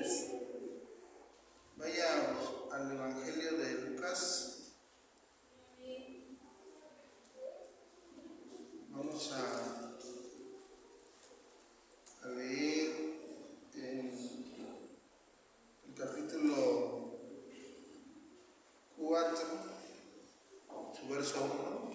ustedes. Vayamos al Evangelio de Lucas. Vamos a leer en el capítulo 4, su verso 1.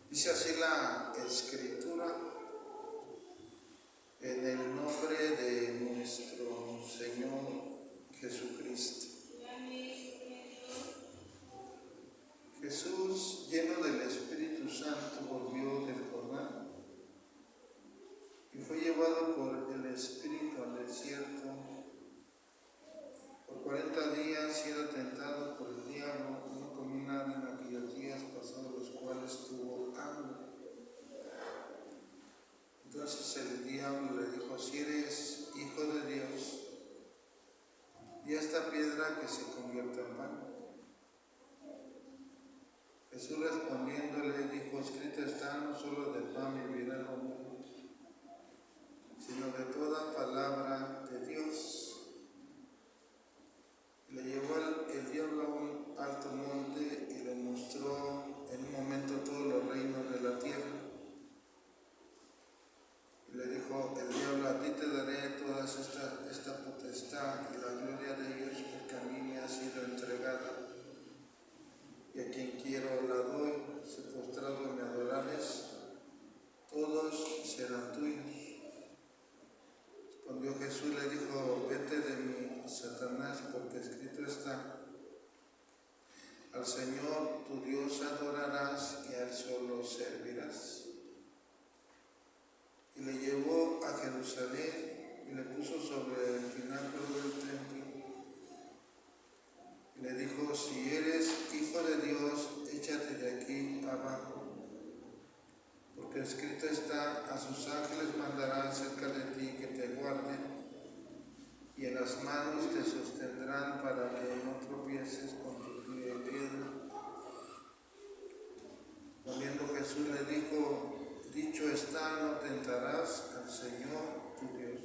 Dice así la Escritura: en el nombre de nuestro Señor Jesucristo. Jesús, lleno del Espíritu Santo, volvió del Jordán y fue llevado por el Espíritu al desierto por 40 días y era tentado por el diablo. No comió nada en aquellos días, pasados los cuales tuvo hambre. Entonces el diablo le dijo: si eres hijo de Dios, di a esta piedra que se convierta en pan. Jesús respondiéndole dijo: escrito está, no solo de pan vivirá el hombre, sino de toda palabra de Dios. Le llevó el diablo a un alto monte y le mostró en un momento todos los reinos de la tierra. Y le dijo el diablo: a ti te daré toda esta potestad y la gloria de ellos, porque a mí me ha sido entregada, y a quien quiero la doy. Si postrado me adorares, todos serán tuyos. Respondió Jesús y le dijo: vete de mí, Satanás, porque escrito está: al Señor tu Dios adorarás y a Él solo servirás. Y le llevó a Jerusalén y le puso sobre el pináculo del templo. Y le dijo: si eres hijo de Dios, échate de aquí abajo, porque escrito está: a sus ángeles mandará cerca de ti que te guarden, y en las manos te sostendrán para que no tropieces con tu pie en piedra. Volviendo Jesús le dijo: dicho está, no tentarás al Señor tu Dios.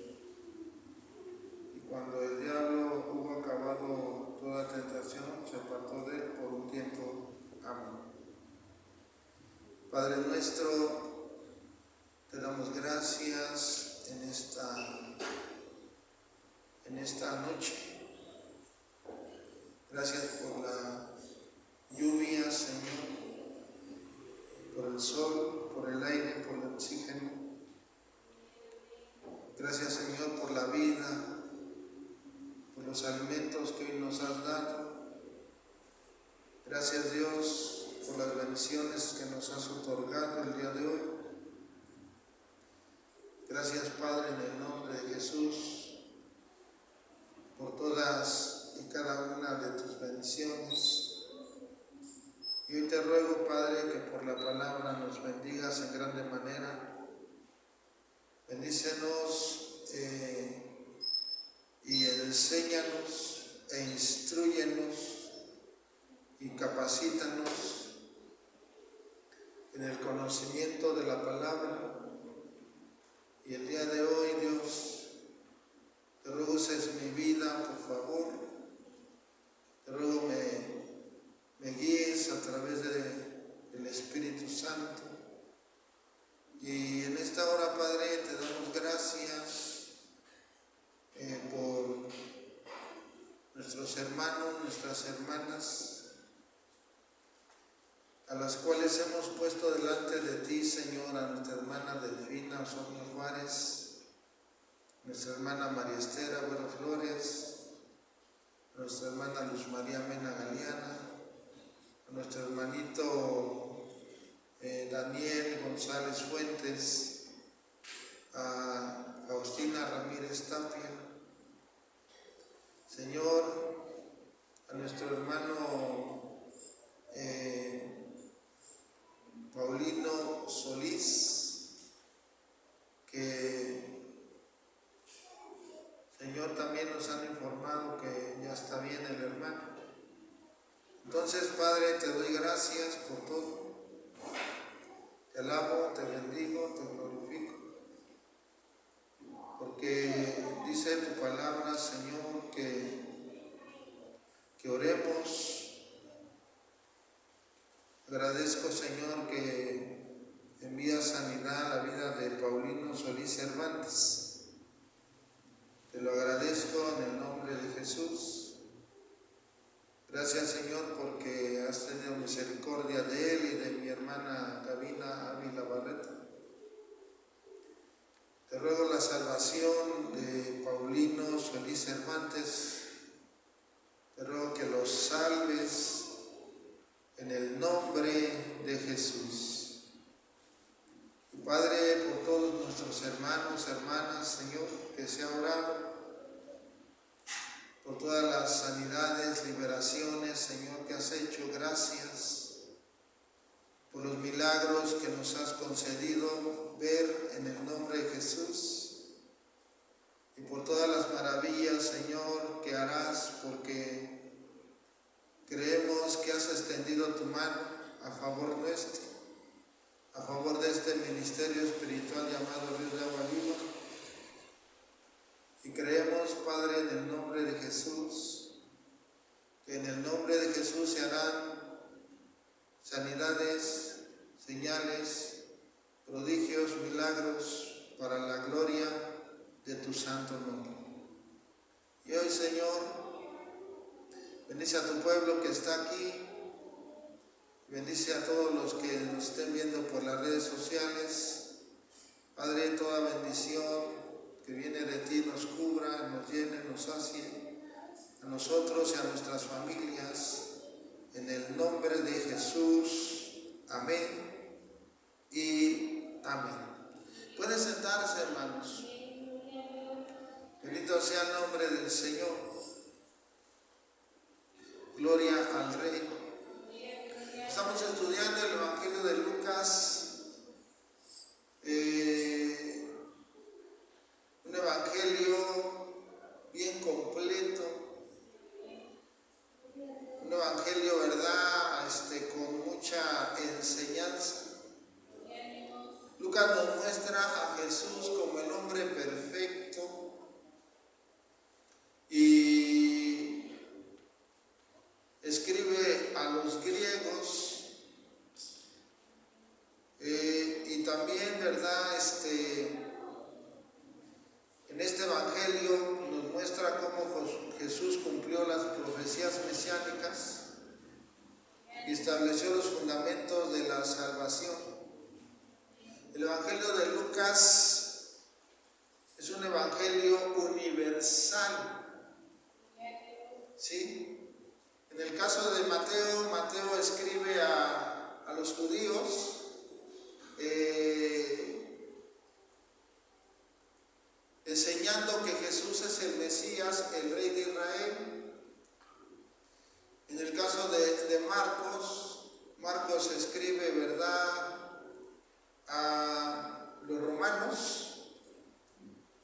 Y cuando el diablo hubo acabado toda tentación, se apartó de él por un tiempo. Amén. Padre nuestro, te damos gracias en esta noche. Gracias por la lluvia, Señor, por el sol, por el aire, por el oxígeno. Gracias, Señor, por la vida, por los alimentos que hoy nos has dado. Gracias, Dios, por las bendiciones que nos has otorgado el día de hoy. Gracias, Padre, en el nombre de Jesús, por todas y cada una de tus bendiciones. Y hoy te ruego, Padre, que por la palabra nos bendigas en grande manera. Bendícenos y enséñanos e instrúyenos y capacítanos en el conocimiento de la palabra. Y el día de hoy, Dios, te ruego uses mi vida, por favor. Te ruego me guíes a través del Espíritu Santo. Y en esta hora, Padre, te damos gracias por nuestros hermanos, nuestras hermanas, a las cuales hemos puesto delante de ti, Señor, a nuestra hermana Delfina Osorio Juárez, nuestra hermana María Esther Agüero Flores, a nuestra hermana Luz María Mena Galeana, a nuestro hermanito Daniel González Fuentes, a Faustina Ramírez Tapia, Señor, a nuestro hermano Paulino Solís, Entonces, Padre, te doy gracias por todo. Te alabo, te bendigo, te glorifico. Porque dice tu palabra, Señor, que oremos. Agradezco, Señor, que envía sanidad a la vida de Paulino Solís Cervantes. Te lo agradezco en el nombre de Jesús. Gracias, Señor, porque has tenido misericordia de él y de mi hermana Gabina Ávila Barreta. Te ruego la salvación de Paulino Solís Cervantes. Te ruego que los salves en el nombre de Jesús. Y Padre, por todos nuestros hermanos, hermanas, Señor, que se ha orado, por todas las sanidades, liberaciones, Señor, que has hecho, gracias por los milagros que nos has concedido ver en el nombre de Jesús y por todas las maravillas, Señor, que harás, porque creemos que has extendido tu mano a favor nuestro, a favor de este ministerio espiritual llamado Río de Agua Viva. Y creemos, Padre, en el nombre de Jesús, que en el nombre de Jesús se harán sanidades, señales, prodigios, milagros para la gloria de tu santo nombre. Y hoy, Señor, bendice a tu pueblo que está aquí, bendice a todos los que nos estén viendo por las redes sociales. Padre, toda bendición que viene de ti nos cubra, nos llene, nos sacie, a nosotros y a nuestras familias, en el nombre de Jesús. Amén y amén. Pueden sentarse, hermanos. Bendito sea el nombre del Señor. Gloria al Rey. Estamos estudiando el Evangelio de Lucas. Un evangelio bien completo, un evangelio, ¿verdad?, con mucha enseñanza. Lucas nos muestra a Jesús como el hombre perfecto y escribe a los griegos y también, ¿verdad?, en este evangelio nos muestra cómo Jesús cumplió las profecías mesiánicas y estableció los fundamentos de la salvación. El evangelio de Lucas es un evangelio universal, ¿sí? En el caso de Mateo, Mateo escribe a los judíos enseñando que Jesús es el Mesías, el Rey de Israel. En el caso de Marcos, Marcos escribe, ¿verdad?, a los romanos,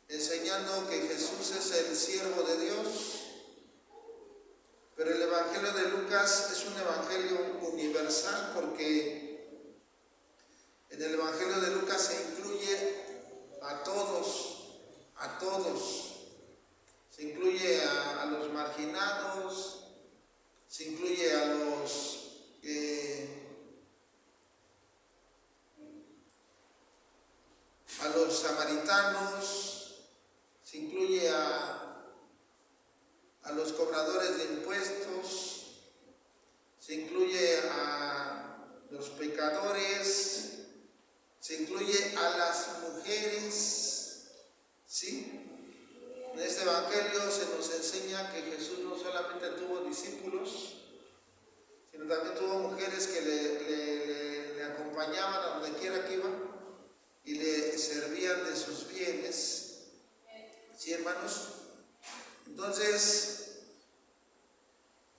enseñando que Jesús es el siervo de Dios. Pero el Evangelio de Lucas es un evangelio universal porque en el Evangelio de Lucas se incluye a todos. Se incluye a los marginados, se incluye a los samaritanos, se incluye a los cobradores de impuestos, se incluye a los pecadores, se incluye a las mujeres, ¿sí? En este evangelio se nos enseña que Jesús no solamente tuvo discípulos, sino también tuvo mujeres que le acompañaban a donde quiera que iban y le servían de sus bienes. ¿Sí, hermanos? Entonces,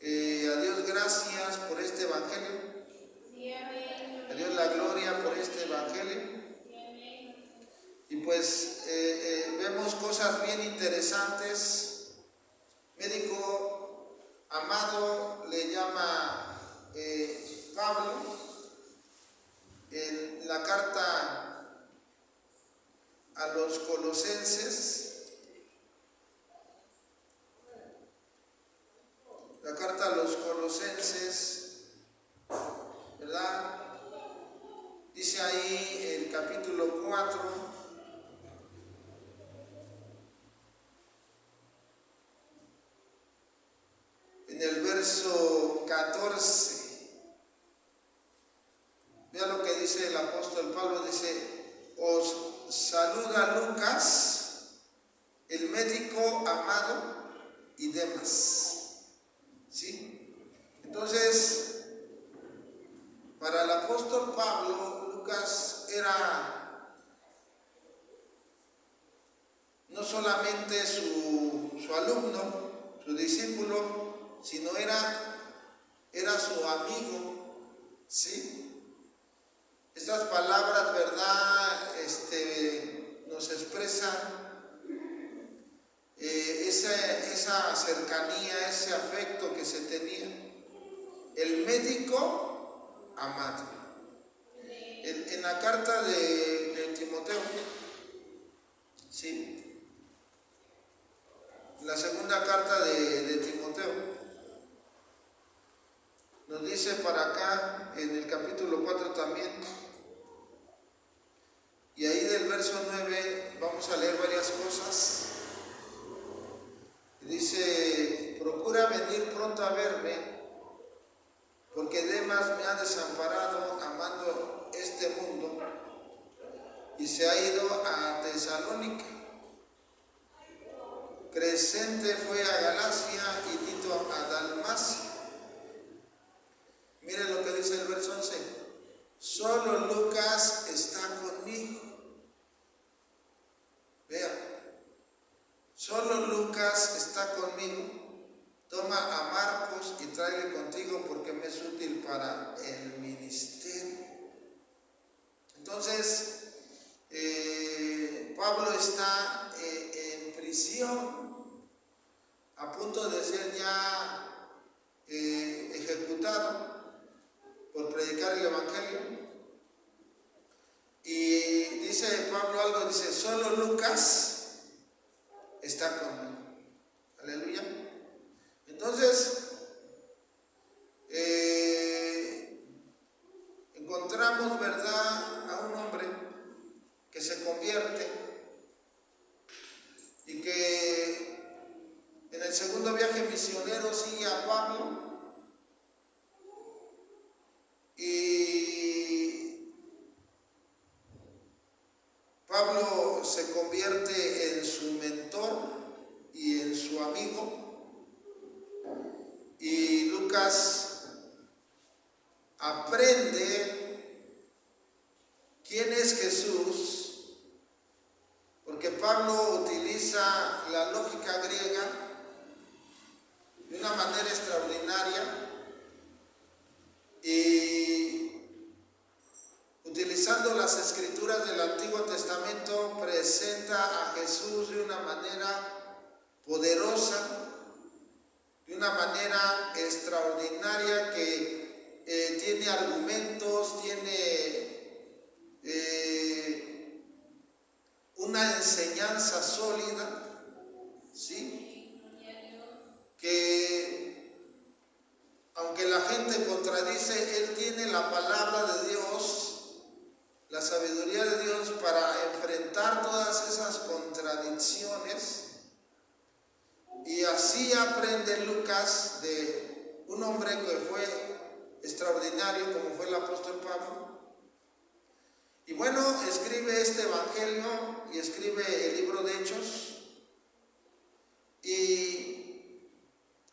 a Dios gracias por este evangelio. A Dios la gloria por este evangelio. Y pues vemos cosas bien interesantes. Médico Amado le llama Pablo en la carta a los Colosenses, ¿verdad? Dice ahí el capítulo 4, en el verso 14. Vea lo que dice el apóstol Pablo, dice: os saluda Lucas, el médico amado, y Demas. ¿Sí? Entonces, para el apóstol Pablo, Lucas era no solamente su alumno, su discípulo, sino era su amigo, ¿sí? Estas palabras, ¿verdad? Nos expresan esa cercanía, ese afecto que se tenía. El médico amado. En la carta de Timoteo, ¿sí? La segunda carta de Timoteo nos dice para acá, en el capítulo 4 también, y ahí del verso 9 vamos a leer varias cosas. Dice: procura venir pronto a verme, porque Demas me ha desamparado amando este mundo y se ha ido a Tesalónica. Crescente fue a Galacia y Tito a Dalmacia. Miren lo que dice el verso 11: solo Lucas está conmigo. Vea, solo Lucas está conmigo. Toma a Marcos y tráele contigo, porque me es útil para el ministerio. Entonces, Pablo está en prisión, a punto de ser ya ejecutado por predicar el evangelio. Y dice Pablo algo, dice: solo Lucas está conmigo. Aleluya. Entonces, encontramos, ¿verdad?, a un hombre que se convierte y que en el segundo viaje misionero sigue a Pablo, y Pablo se convierte en su mentor y en su amigo. Y Lucas aprende quién es Jesús, porque Pablo utiliza la lógica griega de una manera extraordinaria, y utilizando las escrituras del Antiguo Testamento presenta a Jesús de una manera poderosa, de una manera extraordinaria, que tiene argumentos, tiene una enseñanza sólida, ¿sí? Que aunque la gente contradice, él tiene la palabra de Dios, la sabiduría de Dios para enfrentar todas esas contradicciones. Y así aprende Lucas de un hombre que fue extraordinario como fue el apóstol Pablo. Y bueno, escribe este evangelio y escribe el libro de Hechos. Y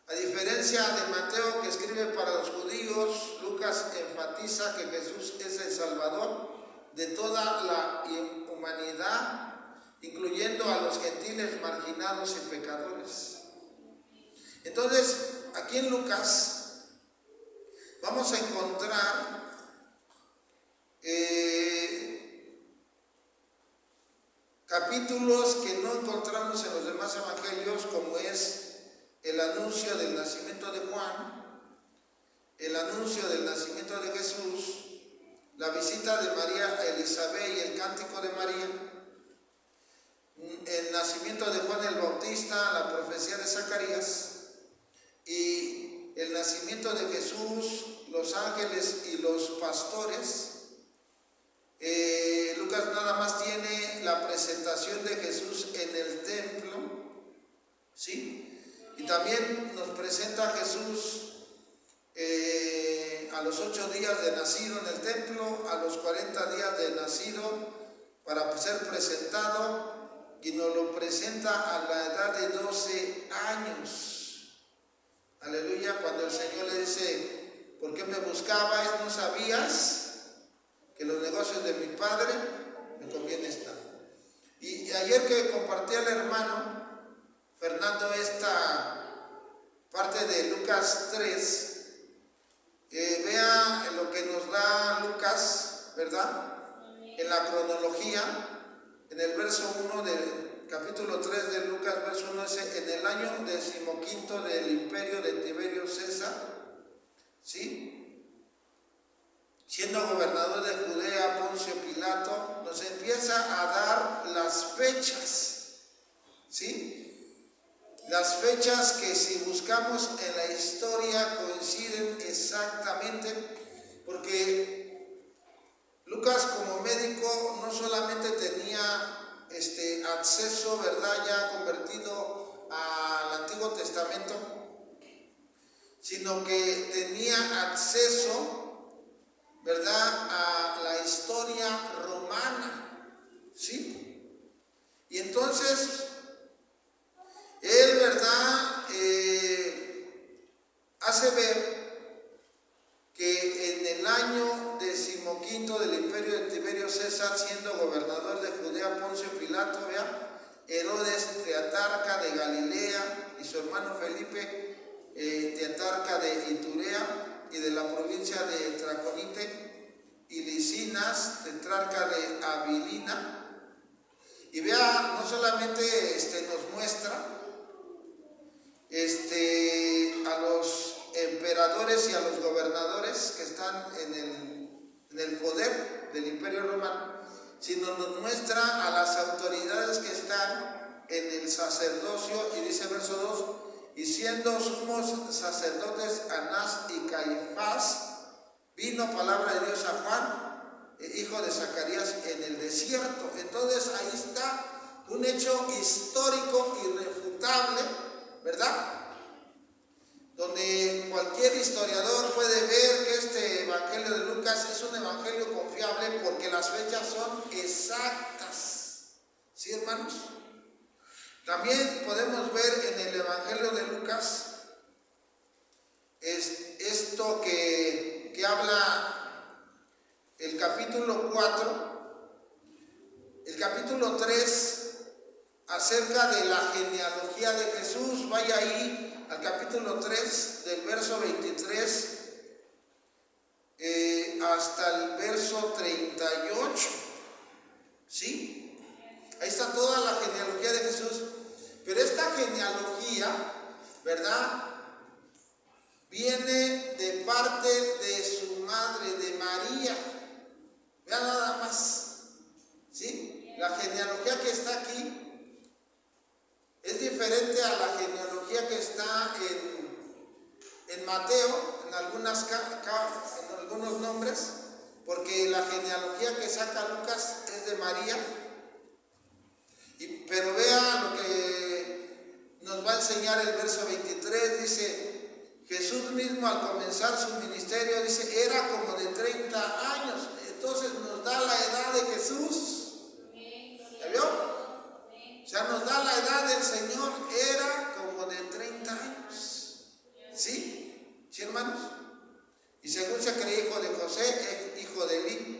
a diferencia de Mateo, que escribe para los judíos, Lucas enfatiza que Jesús es el Salvador de toda la humanidad, incluyendo a los gentiles marginados y pecadores. Entonces, aquí en Lucas vamos a encontrar capítulos que no encontramos en los demás evangelios, como es el anuncio del nacimiento de Juan, el anuncio del nacimiento de Jesús, la visita de María a Elizabeth y el cántico de María, el nacimiento de Juan el Bautista, la profecía de Zacarías y el nacimiento de Jesús, los ángeles y los pastores. Lucas nada más tiene la presentación de Jesús en el templo, ¿sí? Y también nos presenta a Jesús a los 8 días de nacido en el templo, a los 40 días de nacido para ser presentado, y nos lo presenta a la edad de 12 años. Aleluya, cuando el Señor le dice: ¿por qué me buscabais? ¿No sabías que los negocios de mi Padre me conviene estar? Y ayer que compartí al hermano Fernando esta parte de Lucas 3, vea lo que nos da Lucas, ¿verdad? En la cronología, en el verso 1 del capítulo 3 de Lucas, verso 1 dice: en el año 15 del imperio de Tiberio César, ¿sí?, siendo gobernador de Judea Poncio Pilato, nos empieza a dar las fechas, ¿sí? Las fechas que, si buscamos en la historia, coinciden exactamente, porque Lucas, como médico, no solamente tenía acceso, ¿verdad?, ya convertido al Antiguo Testamento, sino que tenía acceso, ¿verdad?, a la historia romana, ¿sí? Y entonces él, ¿verdad?, hace ver que en el año 15 del imperio de Tiberio César, siendo gobernador de Judea Poncio Pilato, vea, Herodes, teatarca de Galilea, y su hermano Felipe, teatarca de Iturea y de la provincia de Traconite, y Licinas, tetrarca de Abilina. Y vea, no solamente nos muestra a los emperadores y a los gobernadores que están en el poder del imperio romano, sino nos muestra a las autoridades que están en el sacerdocio. Y dice verso 2: y siendo sumos sacerdotes Anás y Caifás, vino palabra de Dios a Juan, hijo de Zacarías, en el desierto. Entonces ahí está un hecho histórico irrefutable, ¿verdad?, donde cualquier historiador puede ver que este evangelio de Lucas es un evangelio confiable, porque las fechas son exactas, ¿sí, hermanos? También podemos ver en el evangelio de Lucas esto que habla el capítulo 4, el capítulo 3, acerca de la genealogía de Jesús. Vaya ahí al capítulo 3, del verso 23 hasta el verso 38, ¿sí? Ahí está toda la genealogía de Jesús. Pero esta genealogía, ¿verdad?, viene de parte de su madre, de María. Vea nada más, ¿sí? La genealogía que está aquí es diferente a la genealogía que está en Mateo, en algunos nombres, porque la genealogía que saca Lucas es de María. Pero vea lo que nos va a enseñar el verso 23, dice: Jesús mismo, al comenzar su ministerio, dice, era como de 30 años. Entonces nos da la edad de Jesús. ¿Ya vio? O sea, nos da la edad del Señor, era como de 30 años. ¿Sí? ¿Sí, hermanos? Y según se cree hijo de José, hijo de Elí.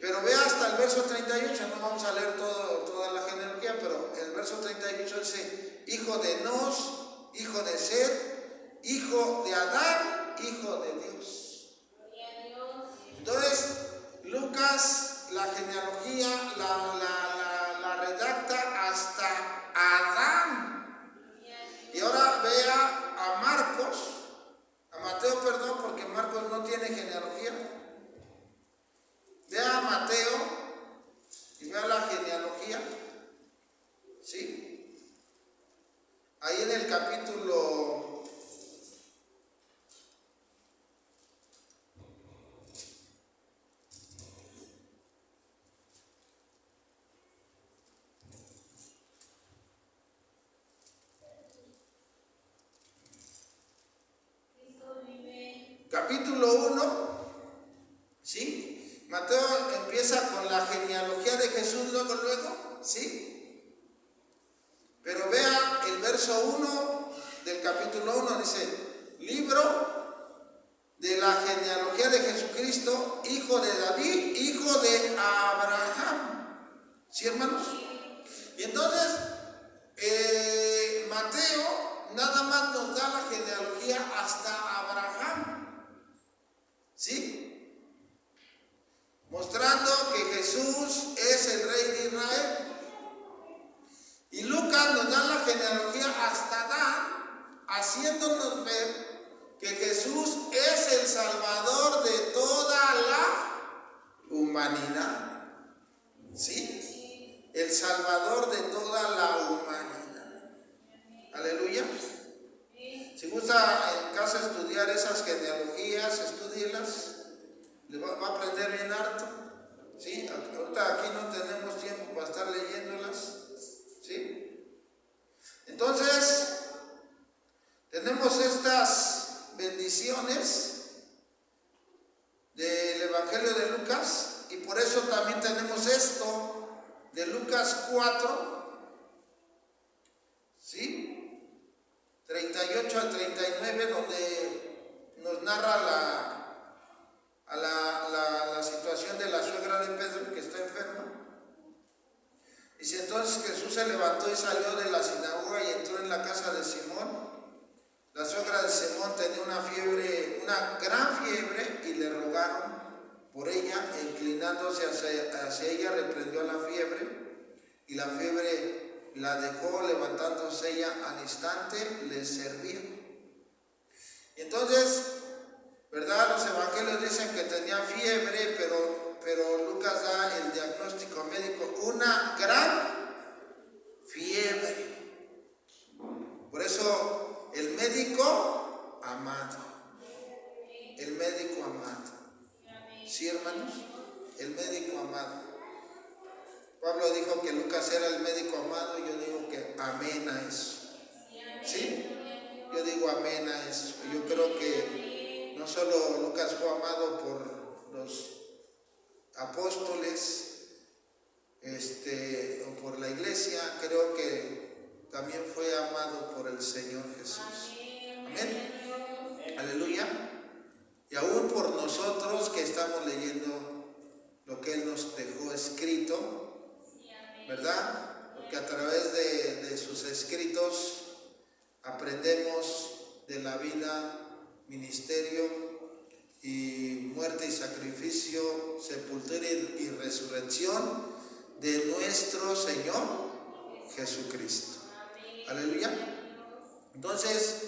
Pero vea hasta el verso 38, no vamos a leer toda la genealogía, pero el verso 38 dice: hijo de Nos, hijo de Set, hijo de Adán, hijo de Dios. Entonces, Lucas, la genealogía la redacta hasta Adán. Y ahora vea a Mateo, perdón, porque Marcos capítulo 1, ¿sí? Mateo empieza con la genealogía de Jesús luego, ¿sí? Pero vea el verso 1 del capítulo 1, dice, libro de la genealogía de Jesucristo, hijo de David, hijo de Abraham. ¿Sí, hermanos? Y entonces, Mateo nada más nos da la genealogía hasta Abraham, ¿sí? Mostrando que Jesús es el rey de Israel. Y Lucas nos da la genealogía hasta Adán, haciéndonos ver que Jesús es el Salvador de toda la humanidad, ¿sí? El Salvador de toda la humanidad. Aleluya. Si gusta en casa estudiar esas genealogías, estúdielas. Le va a aprender bien harto, ¿sí? Ahorita aquí no tenemos tiempo para estar leyéndolas, ¿sí? Entonces, tenemos estas bendiciones del Evangelio de Lucas y por eso también tenemos esto de Lucas 4, ¿sí? 38 al 39, donde nos narra la situación de la suegra de Pedro, que está enferma. Dice, entonces Jesús se levantó y salió de la sinagoga y entró en la casa de Simón. La suegra de Simón tenía una gran fiebre, y le rogaron por ella, e inclinándose hacia ella, reprendió la fiebre, y la fiebre la dejó, levantándose ella al instante, le servía. Y entonces, ¿verdad? Los evangelios dicen que tenía fiebre, pero Lucas da el diagnóstico médico, una gran fiebre. Por eso, el médico amado. El médico amado. ¿Sí, hermanos? El médico amado. Pablo dijo que Lucas era el médico amado, y yo digo que amén a eso. ¿Sí? Yo digo amén a eso. Yo creo que no solo Lucas fue amado por los apóstoles, o por la iglesia, creo que también fue amado por el Señor Jesús. Amén. Aleluya. Y aún por nosotros que estamos leyendo lo que Él nos dejó escrito, ¿verdad? Porque a través de sus escritos aprendemos de la vida, ministerio y muerte y sacrificio, sepultura y resurrección de nuestro Señor Jesucristo. Aleluya. Entonces,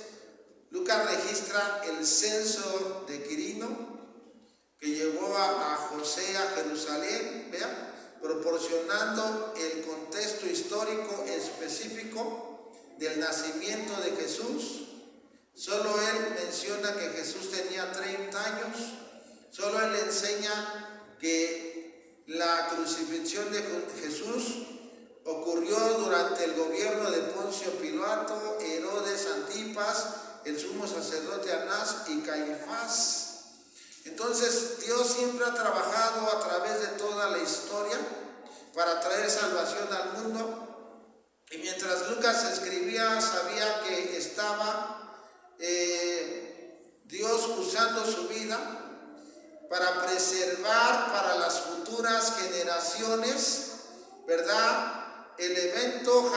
Lucas registra el censo de Quirino que llevó a José a Jerusalén, ¿vea? Proporcionando el contexto histórico específico del nacimiento de Jesús. Solo él menciona que Jesús tenía 30 años. Solo él enseña que la crucifixión de Jesús ocurrió durante el gobierno de Poncio Pilato, Herodes Antipas, el sumo sacerdote Anás y Caifás. Entonces, Dios siempre ha trabajado a través de toda la historia para traer salvación al mundo. Y mientras Lucas escribía, sabía que estaba Dios usando su vida para preservar para las futuras generaciones, ¿verdad? El evento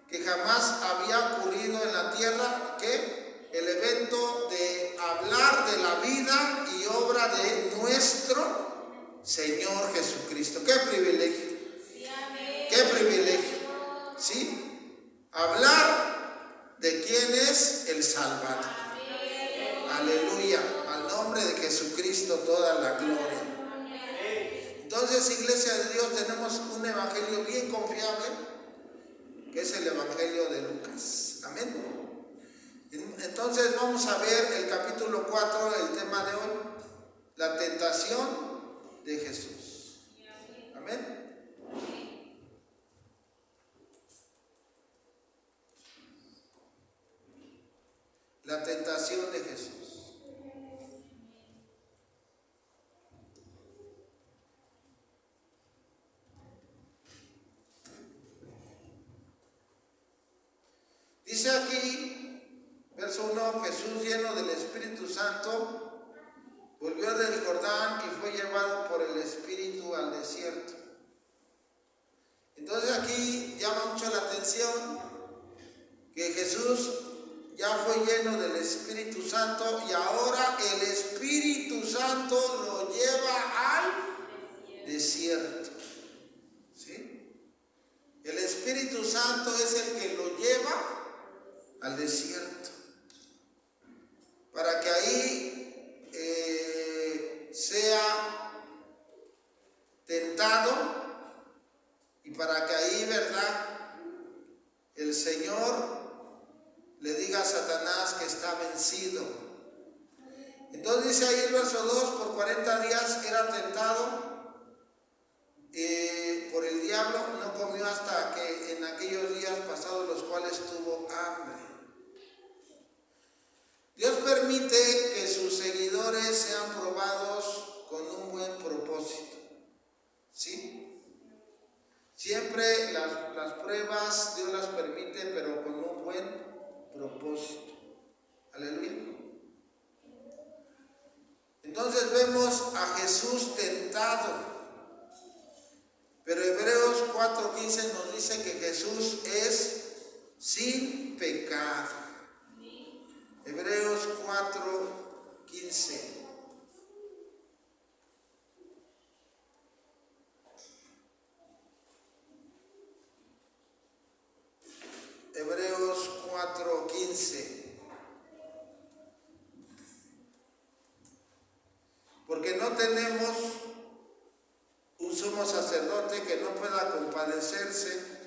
que jamás había ocurrido en la tierra, que el evento de hablar de la vida y obra de nuestro Señor Jesucristo. ¡Qué privilegio! ¡Qué privilegio! ¿Sí? Hablar de quién es el Salvador. Aleluya. Al nombre de Jesucristo toda la gloria. Entonces, Iglesia de Dios, tenemos un evangelio bien confiable, que es el evangelio de Lucas. Amén. Entonces vamos a ver el capítulo 4, el tema de hoy, la tentación de Jesús. Amén. La tentación de Jesús. dice aquí, verso 1, Jesús lleno del Espíritu Santo volvió del Jordán y fue llevado por el Espíritu al desierto. Entonces aquí llama mucho la atención que Jesús ya fue lleno del Espíritu Santo y ahora el Espíritu Santo lo lleva al desierto. ¿Sí? El Espíritu Santo es el que lo lleva al desierto, para que ahí sea tentado y para que ahí, ¿verdad?, el Señor le diga a Satanás que está vencido. Entonces dice ahí el verso 2, por 40 días era tentado por el diablo, no comió hasta que en aquellos días pasados los cuales tuvo hambre. Dios permite que sus seguidores sean probados con un buen propósito. ¿Sí? Siempre las pruebas Dios las permite, pero con un buen propósito. Aleluya. Entonces vemos a Jesús tentado, pero Hebreos 4:15 nos dice que Jesús es sin pecado. Hebreos 4:15. Hebreos 4:15. Porque no tenemos un sumo sacerdote que no pueda compadecerse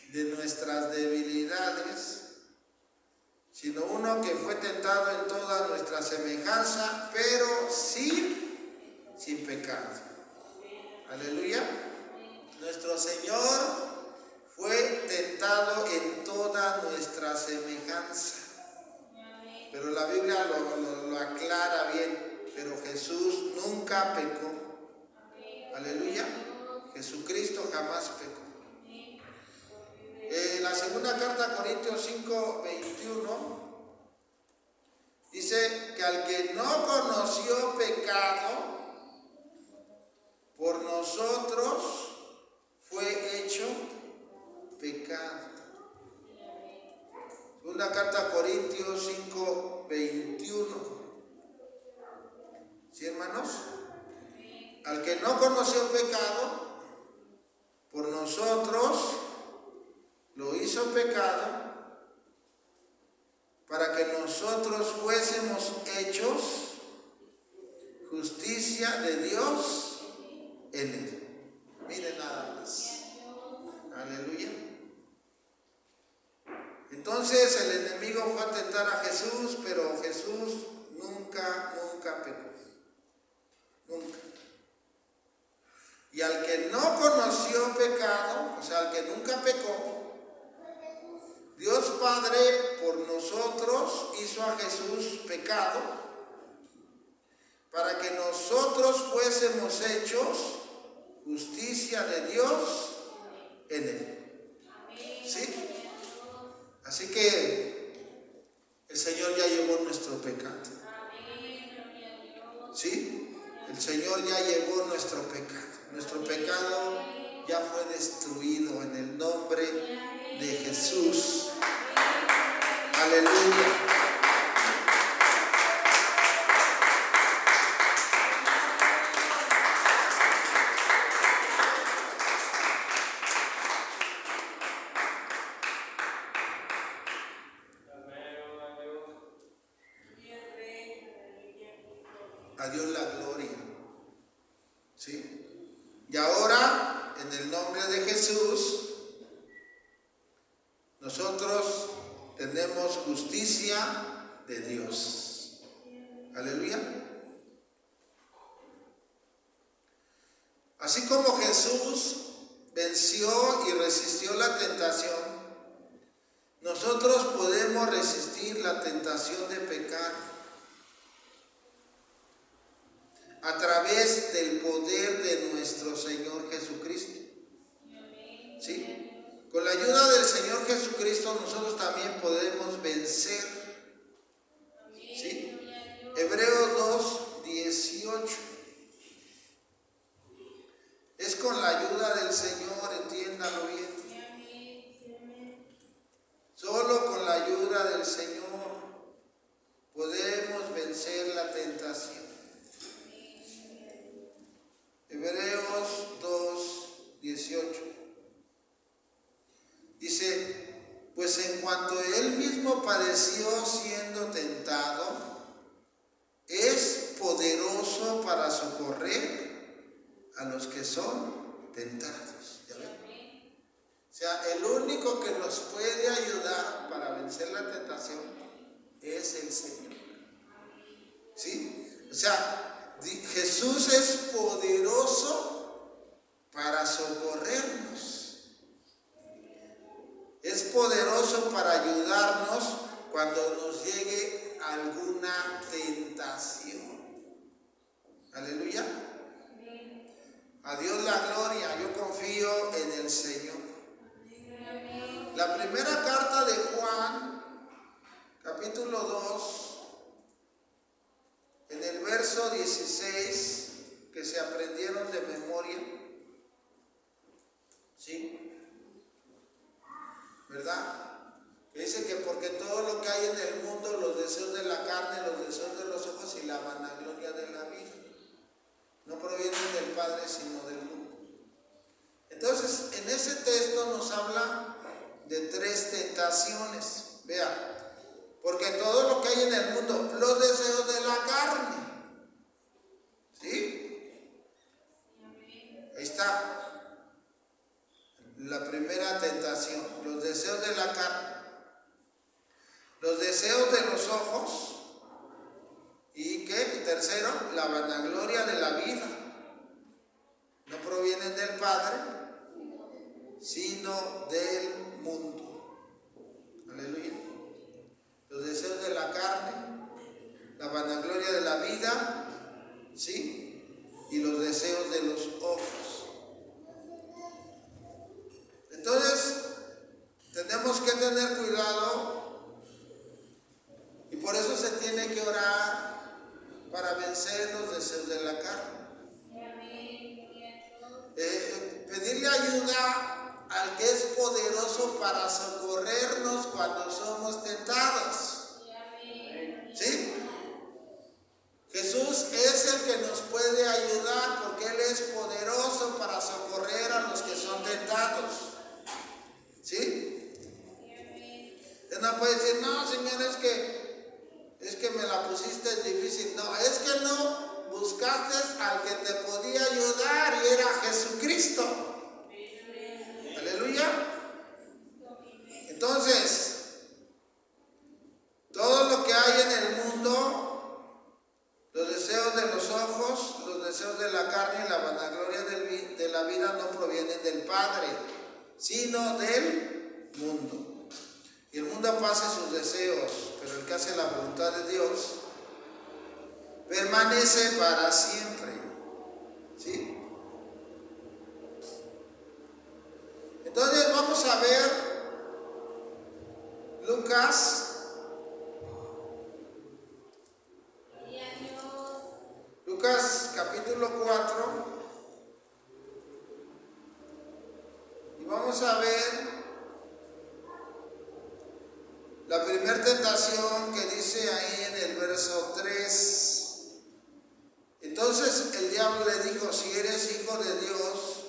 de nuestras debilidades, sino uno que fue tentado en toda nuestra semejanza, pero sin pecado. Aleluya. Nuestro Señor fue tentado en toda nuestra semejanza. Pero la Biblia lo aclara bien. Pero Jesús nunca pecó. Aleluya. Jesucristo jamás pecó. La segunda carta a Corintios 5:21 dice que al que no conoció pecado, por nosotros fue hecho pecado. Segunda carta a Corintios 5:21. ¿Sí, hermanos? Al que no conoció pecado, por nosotros lo hizo pecado, para que nosotros fuésemos hechos justicia de Dios en él. Miren nada más. Aleluya. Entonces el enemigo fue a tentar a Jesús, pero Jesús nunca pecó. Nunca. Y al que no conoció pecado, o sea, al que nunca pecó, Dios Padre por nosotros hizo a Jesús pecado, para que nosotros fuésemos hechos justicia de Dios en él. ¿Sí? Así que el Señor ya llevó nuestro pecado. ¿Sí? El Señor ya llevó nuestro pecado. Nuestro pecado ya fue destruido en el nombre de Jesús. Aleluya. A Dios la gloria. ¿Sí? Y ahora, en el nombre de Jesús, nosotros tenemos justicia de Dios. Aleluya. Así como Jesús venció y resistió la tentación, nosotros podemos resistir la tentación de pecar a través del poder de nuestro Señor Jesucristo. ¿Sí? Con la ayuda del Señor Jesucristo nosotros también podemos vencer. ¿Sí? Hebreos 2:18. Es con la ayuda del Señor, entiéndalo bien. Solo con la ayuda del Señor podemos vencer la tentación. Hebreos 2:18. Dice, pues en cuanto él mismo padeció siendo tentado, es poderoso para socorrer a los que son tentados. ¿Ya ven? O sea, el único que nos puede ayudar para vencer la tentación es el Señor. ¿Sí? O sea, Jesús es poderoso para socorrernos. Es poderoso para ayudarnos cuando nos llegue alguna tentación. Aleluya. A Dios la gloria, yo confío en el Señor. La primera carta de Juan, capítulo 2, en el verso 16, que se aprendieron de memoria, ¿sí? ¿Verdad? Que dice que porque todo lo que hay en el mundo, los deseos de la carne, los deseos de los ojos y la vanagloria de la vida, no provienen del Padre sino del mundo. Entonces, en ese texto nos habla de 3 tentaciones. Vea, porque todo lo que hay en el mundo, los deseos de la carne, ¿sí? Ahí está. La primera tentación, los deseos de la carne, los deseos de los ojos y ¿qué? Y tercero, la vanagloria de la vida. No provienen del Padre, sino del mundo. Aleluya. Los deseos de la carne, la vanagloria de la vida, ¿sí? Y los deseos de los ojos. Entonces, tenemos que tener cuidado y por eso se tiene que orar para vencer los deseos de la carne. Pedirle ayuda al que es poderoso para socorrernos cuando somos tentados. ¿Sí? Jesús es el que nos puede ayudar porque Él es poderoso para socorrer a los que son tentados. ¿Sí? Usted no puede decir, no, Señor, es que me la pusiste difícil. No, es que no buscaste al que te podía ayudar y era Jesucristo. Aleluya. Entonces, todo lo que hay en el mundo, los deseos de los ojos, los deseos de la carne y la vanagloria de la vida no provienen del Padre, sino del mundo. Y el mundo pasa sus deseos, pero el que hace la voluntad de Dios permanece para siempre. ¿Sí? Entonces vamos a ver Lucas capítulo 4 y vamos a ver la primera tentación que dice ahí en el verso 3. Entonces el diablo le dijo, si eres hijo de Dios,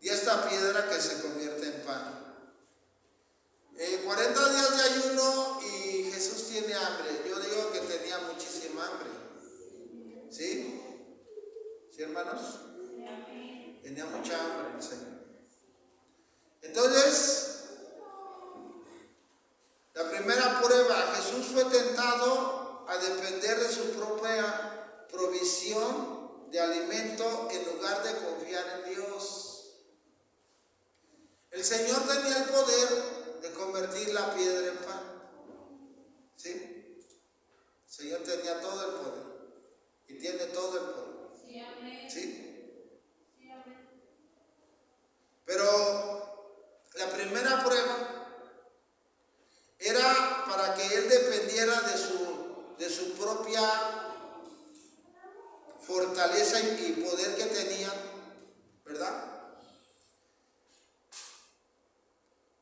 di a esta piedra que se convierte en pan. 40 días de ayuno y Jesús tiene hambre. Yo digo que tenía muchísima hambre. ¿Sí? ¿Sí, hermanos? Tenía mucha hambre el Señor. Entonces, la primera prueba, Jesús fue tentado a depender de su propia provisión de alimento en lugar de confiar en Dios. El Señor tenía el poder de convertir la piedra en pan. ¿Sí? El Señor tenía todo el poder y tiene todo el poder. ¿Sí? Pero la primera fortaleza y poder que tenían, ¿verdad?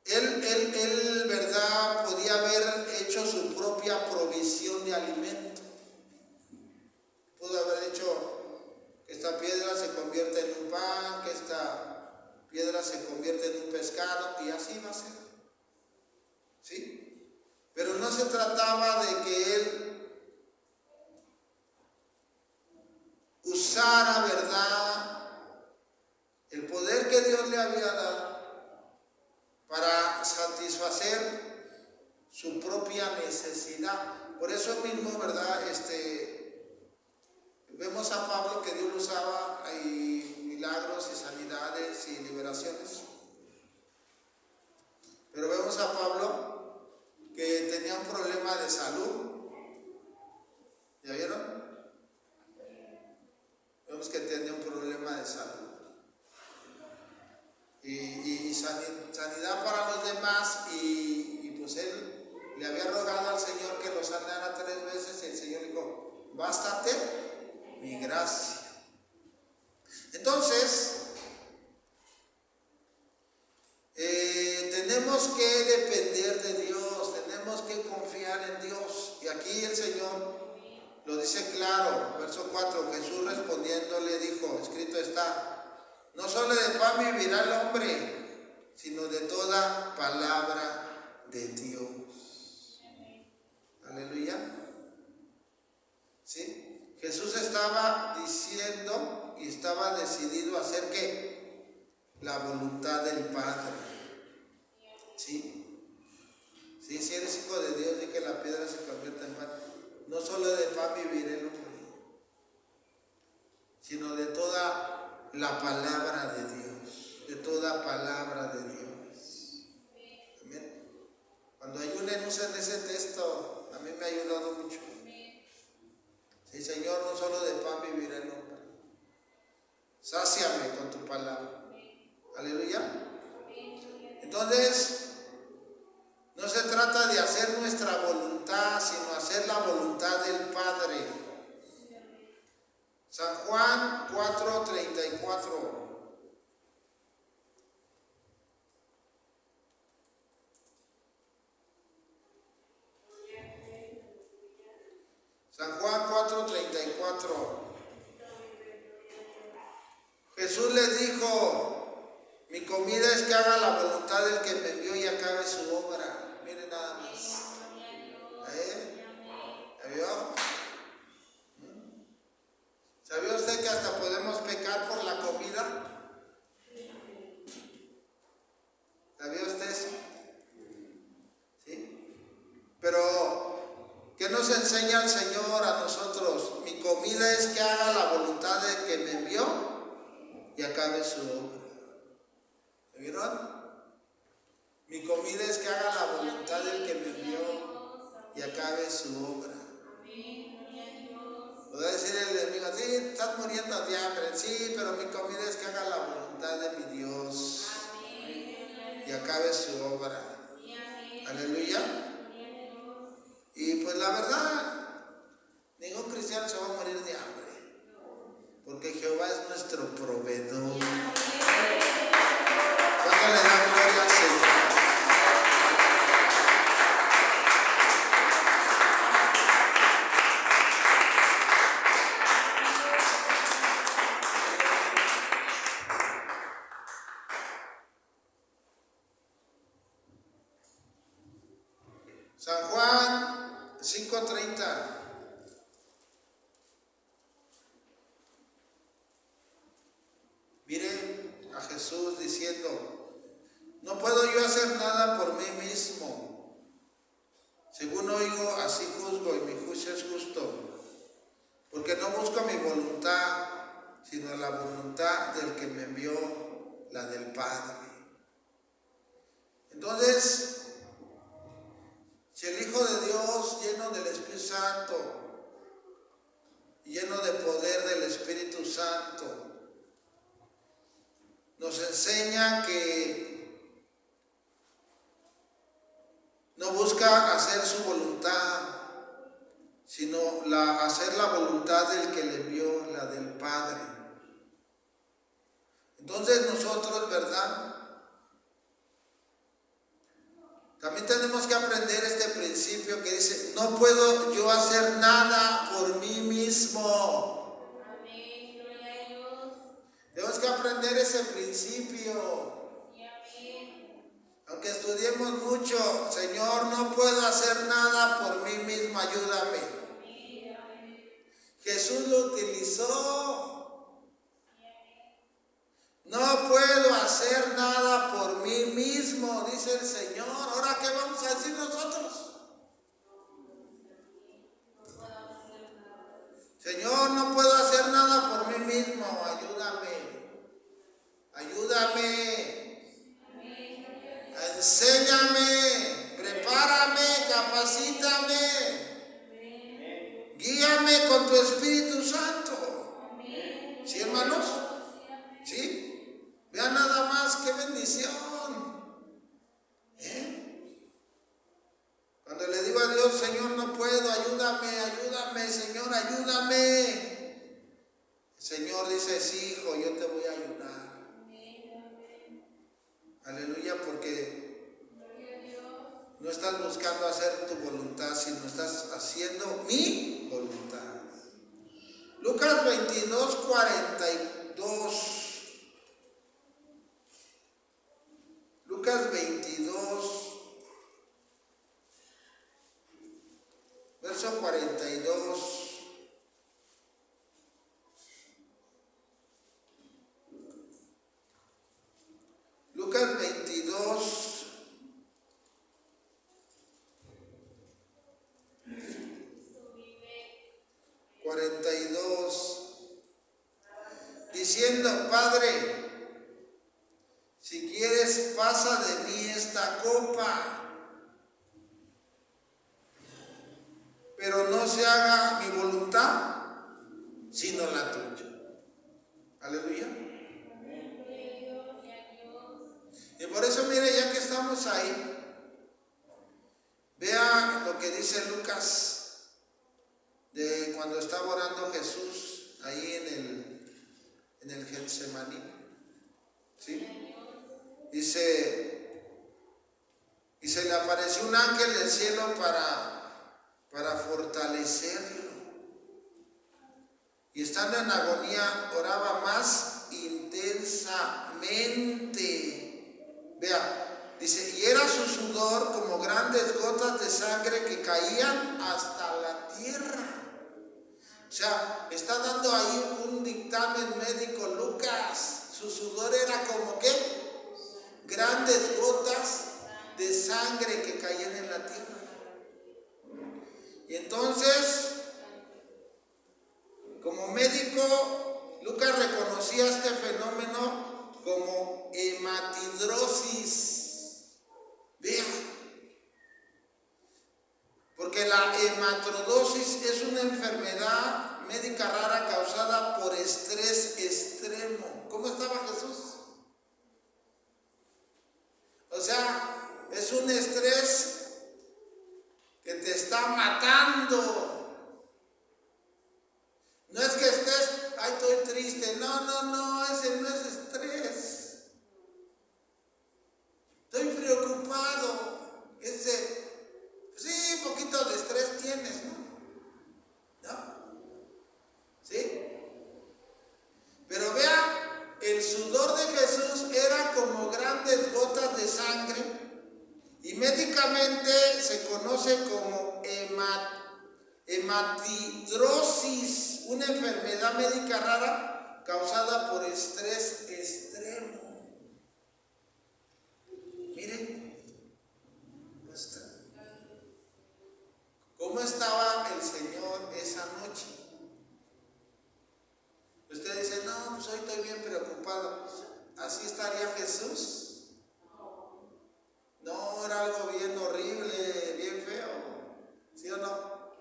Él, ¿verdad? Podía haber hecho su propia provisión de alimento. Pudo haber hecho que esta piedra se convierta en un pan, que esta piedra se convierta en un pescado, y así va a ser. ¿Sí? Pero no se trataba de que él usara, ¿verdad?, el poder que Dios le había dado para satisfacer su propia necesidad. Por eso mismo, ¿verdad?, vemos a Pablo que Dios lo usaba, hay milagros y sanidades y liberaciones. Pero vemos a Pablo que tenía un problema de salud. ¿Ya vieron? Vemos que tenía un problema de salud. Y sanidad para los demás, y pues él le había rogado al Señor que lo sanara 3 veces, y el Señor dijo: bástate mi gracia. Entonces, tenemos que depender de Dios, tenemos que confiar en Dios. Y aquí el Señor lo dice claro, verso 4, Jesús respondiendo le dijo: escrito está, no solo de pan vivirá el hombre, sino de toda palabra de Dios. Aleluya. ¿Sí? Jesús estaba diciendo y estaba decidido a hacer ¿qué? La voluntad del Padre. ¿Sí? ¿Sí? Si eres hijo de Dios, di que la piedra se convierta en pan. No solo de pan vivirá el hombre, sino de toda la palabra de Dios, de toda palabra de Dios. Amén. Cuando ayunen, usen ese texto, a mí me ha ayudado mucho. Sí, Señor, no solo de pan vivirá el hombre. Sáciame con tu palabra. Aleluya. Entonces, no se trata de hacer nuestra voluntad, sino hacer la voluntad del Padre. San Juan 4:34. San Juan 4:34. Jesús les dijo: mi comida es que haga la voluntad del que me envió y acabe su obra. Miren nada más. ¿Ya vio? ¿Sabía usted que hasta podemos pecar por la comida? ¿Sabía usted eso? ¿Sí? Pero, ¿qué nos enseña el Señor a nosotros? Mi comida es que haga la voluntad del que me envió y acabe su obra. ¿Me vieron? Mi comida es que haga la voluntad del que me envió y acabe su obra. Podrá decir el enemigo: sí, estás muriendo de hambre. Sí, pero mi comida es que haga la voluntad de mi Dios y acabe su obra. Aleluya. Y pues la verdad, ningún cristiano se va a morir de hambre, porque Jehová es nuestro proveedor. ¿Cuánto le dan gloria al Señor? San Juan 5:30. Miren a Jesús diciendo: no puedo yo hacer nada por mí mismo. Según oigo, así juzgo, y mi juicio es justo, porque no busco mi voluntad, sino la voluntad del que me envió, la del Padre. Entonces, si el Hijo de Dios, lleno del Espíritu Santo, lleno de poder del Espíritu Santo, nos enseña que no busca hacer su voluntad, sino hacer la voluntad del que le envió, la del Padre. Entonces nosotros, ¿verdad? También tenemos que aprender este principio que dice, no puedo yo hacer nada por mí mismo. Amén, gloria a Dios. Tenemos que aprender ese principio. Sí, amén. Aunque estudiemos mucho, Señor, no puedo hacer nada por mí mismo, ayúdame. Amén, amén. Jesús lo utilizó. Sí, amén. No puedo hacer nada por mí mismo, dice el Señor. ¿Ahora qué vamos a decir nosotros? Señor, no puedo hacer nada por mí mismo, ayúdame. Ayúdame. Enséñame, prepárame, capacítame. Guíame con tu Espíritu Santo. ¿Sí, hermanos? ¿Sí? Vean nada más, qué bendición. Cuando le digo a Dios, Señor, no puedo, ayúdame, ayúdame, Señor, ayúdame. El Señor dice, sí, hijo, yo te voy a ayudar. Aleluya, porque no estás buscando hacer tu voluntad, sino estás haciendo mi voluntad. Lucas 22, 42. Lucas 22, verso 42. Lucas 22, 42. Diciendo, Padre, si quieres, pasa de mí esta copa, pero no se haga mi voluntad, sino la tuya. Aleluya. Y por eso, mire, ya que estamos ahí, vea lo que dice Lucas de cuando estaba orando Jesús ahí en el Getsemaní. ¿Sí? Dice, y se le apareció un ángel del cielo para fortalecerlo. Y estando en agonía, oraba más intensamente. Vea, dice, y era su sudor como grandes gotas de sangre que caían hasta la tierra. O sea, está dando ahí un dictamen médico Lucas. Su sudor era como ¿qué? Grandes gotas de sangre que caían en la tierra. Y entonces, como médico, Lucas reconocía este fenómeno como hematidrosis. Vean. Porque la hematrodosis es una enfermedad médica rara causada por estrés extremo. ¿Cómo estaba Jesús? O sea, es un estrés que te está matando. No es que estés, ay, estoy triste. No, ese no es estrés. Estoy preocupado. Sí, un poquito de estrés tienes, ¿no? ¿Sí? Pero vea, el sudor de Jesús era como grandes gotas de sangre y médicamente se conoce como hematidrosis, una enfermedad médica rara causada por estrés extremo. Miren, ¿cómo estaba el Señor esa noche? Usted dice, no, pues hoy estoy bien preocupado. ¿Así estaría Jesús? No, era algo bien horrible, bien feo. ¿Sí o no?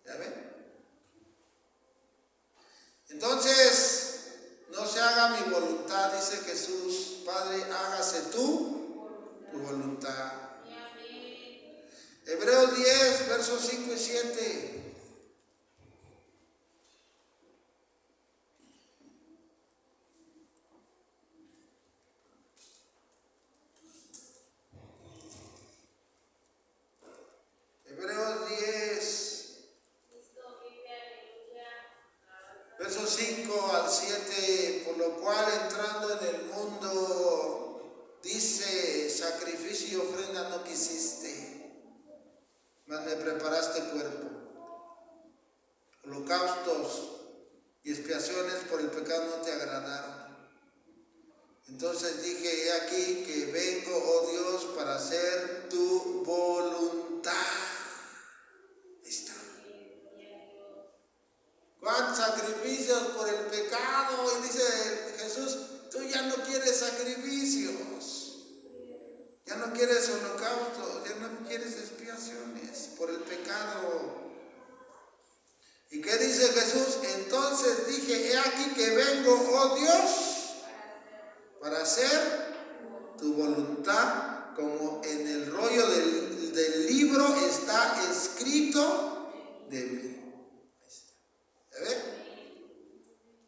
¿Ya ven? Entonces, no se haga mi voluntad, dice Jesús. Padre, hágase tu voluntad. Hebreos 10, versos 5 y 7. Hebreos 10, versos 5 al 7, por lo cual entrando en el mundo, dice, sacrificio y ofrenda no quisiste, mas me preparaste cuerpo. Holocaustos y expiaciones por el pecado no te agradaron. Entonces dije, he aquí que vengo, oh Dios, para hacer tu voluntad. Ahí está. ¿Cuántos sacrificios por el pecado? Y dice Jesús, tú ya no quieres sacrificios, ya no quieres holocaustos, ya no quieres expiaciones por el pecado. ¿Y qué dice Jesús? Entonces dije, he aquí que vengo, oh Dios, para hacer tu voluntad, como en el rollo del libro está escrito de mí. ¿Ya ve?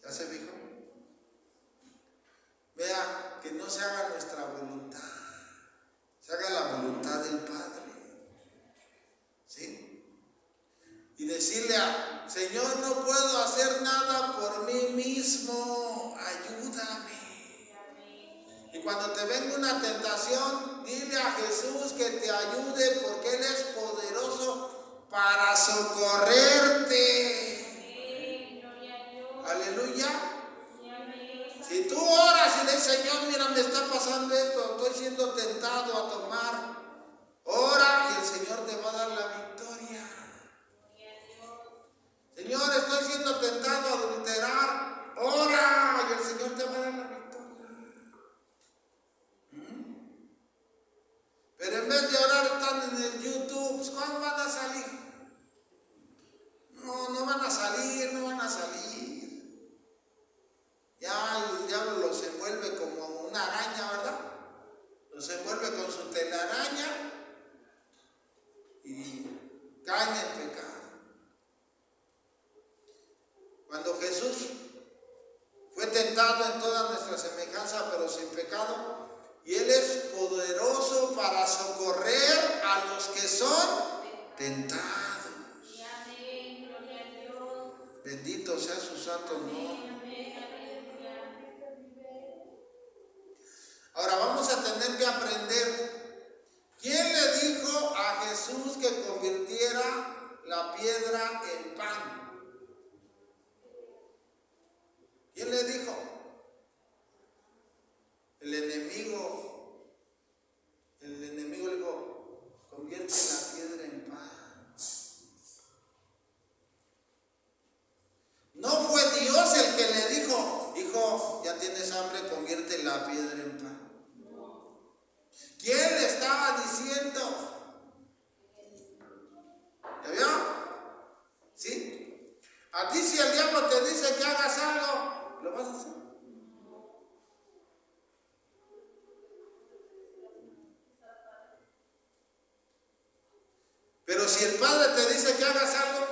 ¿Ya se fijó? Vea, que no se haga nuestra voluntad, se haga la voluntad del Padre. ¿Sí? Y decirle a Señor, no puedo hacer nada por mí mismo, ayúdame. Y cuando te venga una tentación, dile a Jesús que te ayude, porque Él es poderoso para socorrerte. Aleluya. Si tú oras y le dices, Señor, mira, me está pasando esto, estoy siendo tentado a tomar, ora y el Señor te va a dar la victoria. Señor, estoy siendo tentado a adulterar, ora y el Señor te va a dar la victoria. Pero en vez de orar están en el YouTube, pues ¿cuándo van a salir? No van a salir, no van a salir. Ya el diablo los envuelve como una araña, ¿verdad? Los envuelve con su telaraña y caen en pecado. Cuando Jesús fue tentado en toda nuestra semejanza, pero sin pecado, y Él es poderoso para socorrer a los que son tentados. Bendito sea su santo nombre. Ahora vamos a tener que aprender. ¿Quién le dijo a Jesús que convirtiera la piedra en pan? ¿Quién le dijo? El enemigo le dijo, convierte la piedra en pan. No fue Dios el que le dijo, hijo, ya tienes hambre, convierte la piedra en pan. ¿Quién le estaba diciendo? ¿Ya vio? ¿Sí? A ti si el diablo te dice que hagas algo, ¿lo vas a hacer? Pero si el Padre te dice que hagas algo,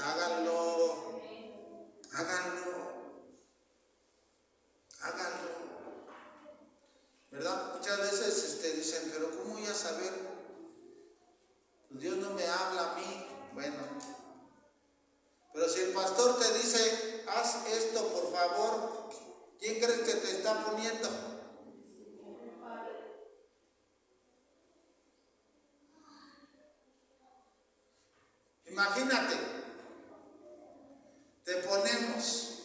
háganlo, ¿verdad? Muchas veces dicen, pero ¿cómo voy a saber? Pues Dios no me habla a mí. Bueno, pero si el pastor te dice, haz esto por favor, ¿quién crees que te está poniendo? Imagínate, te ponemos,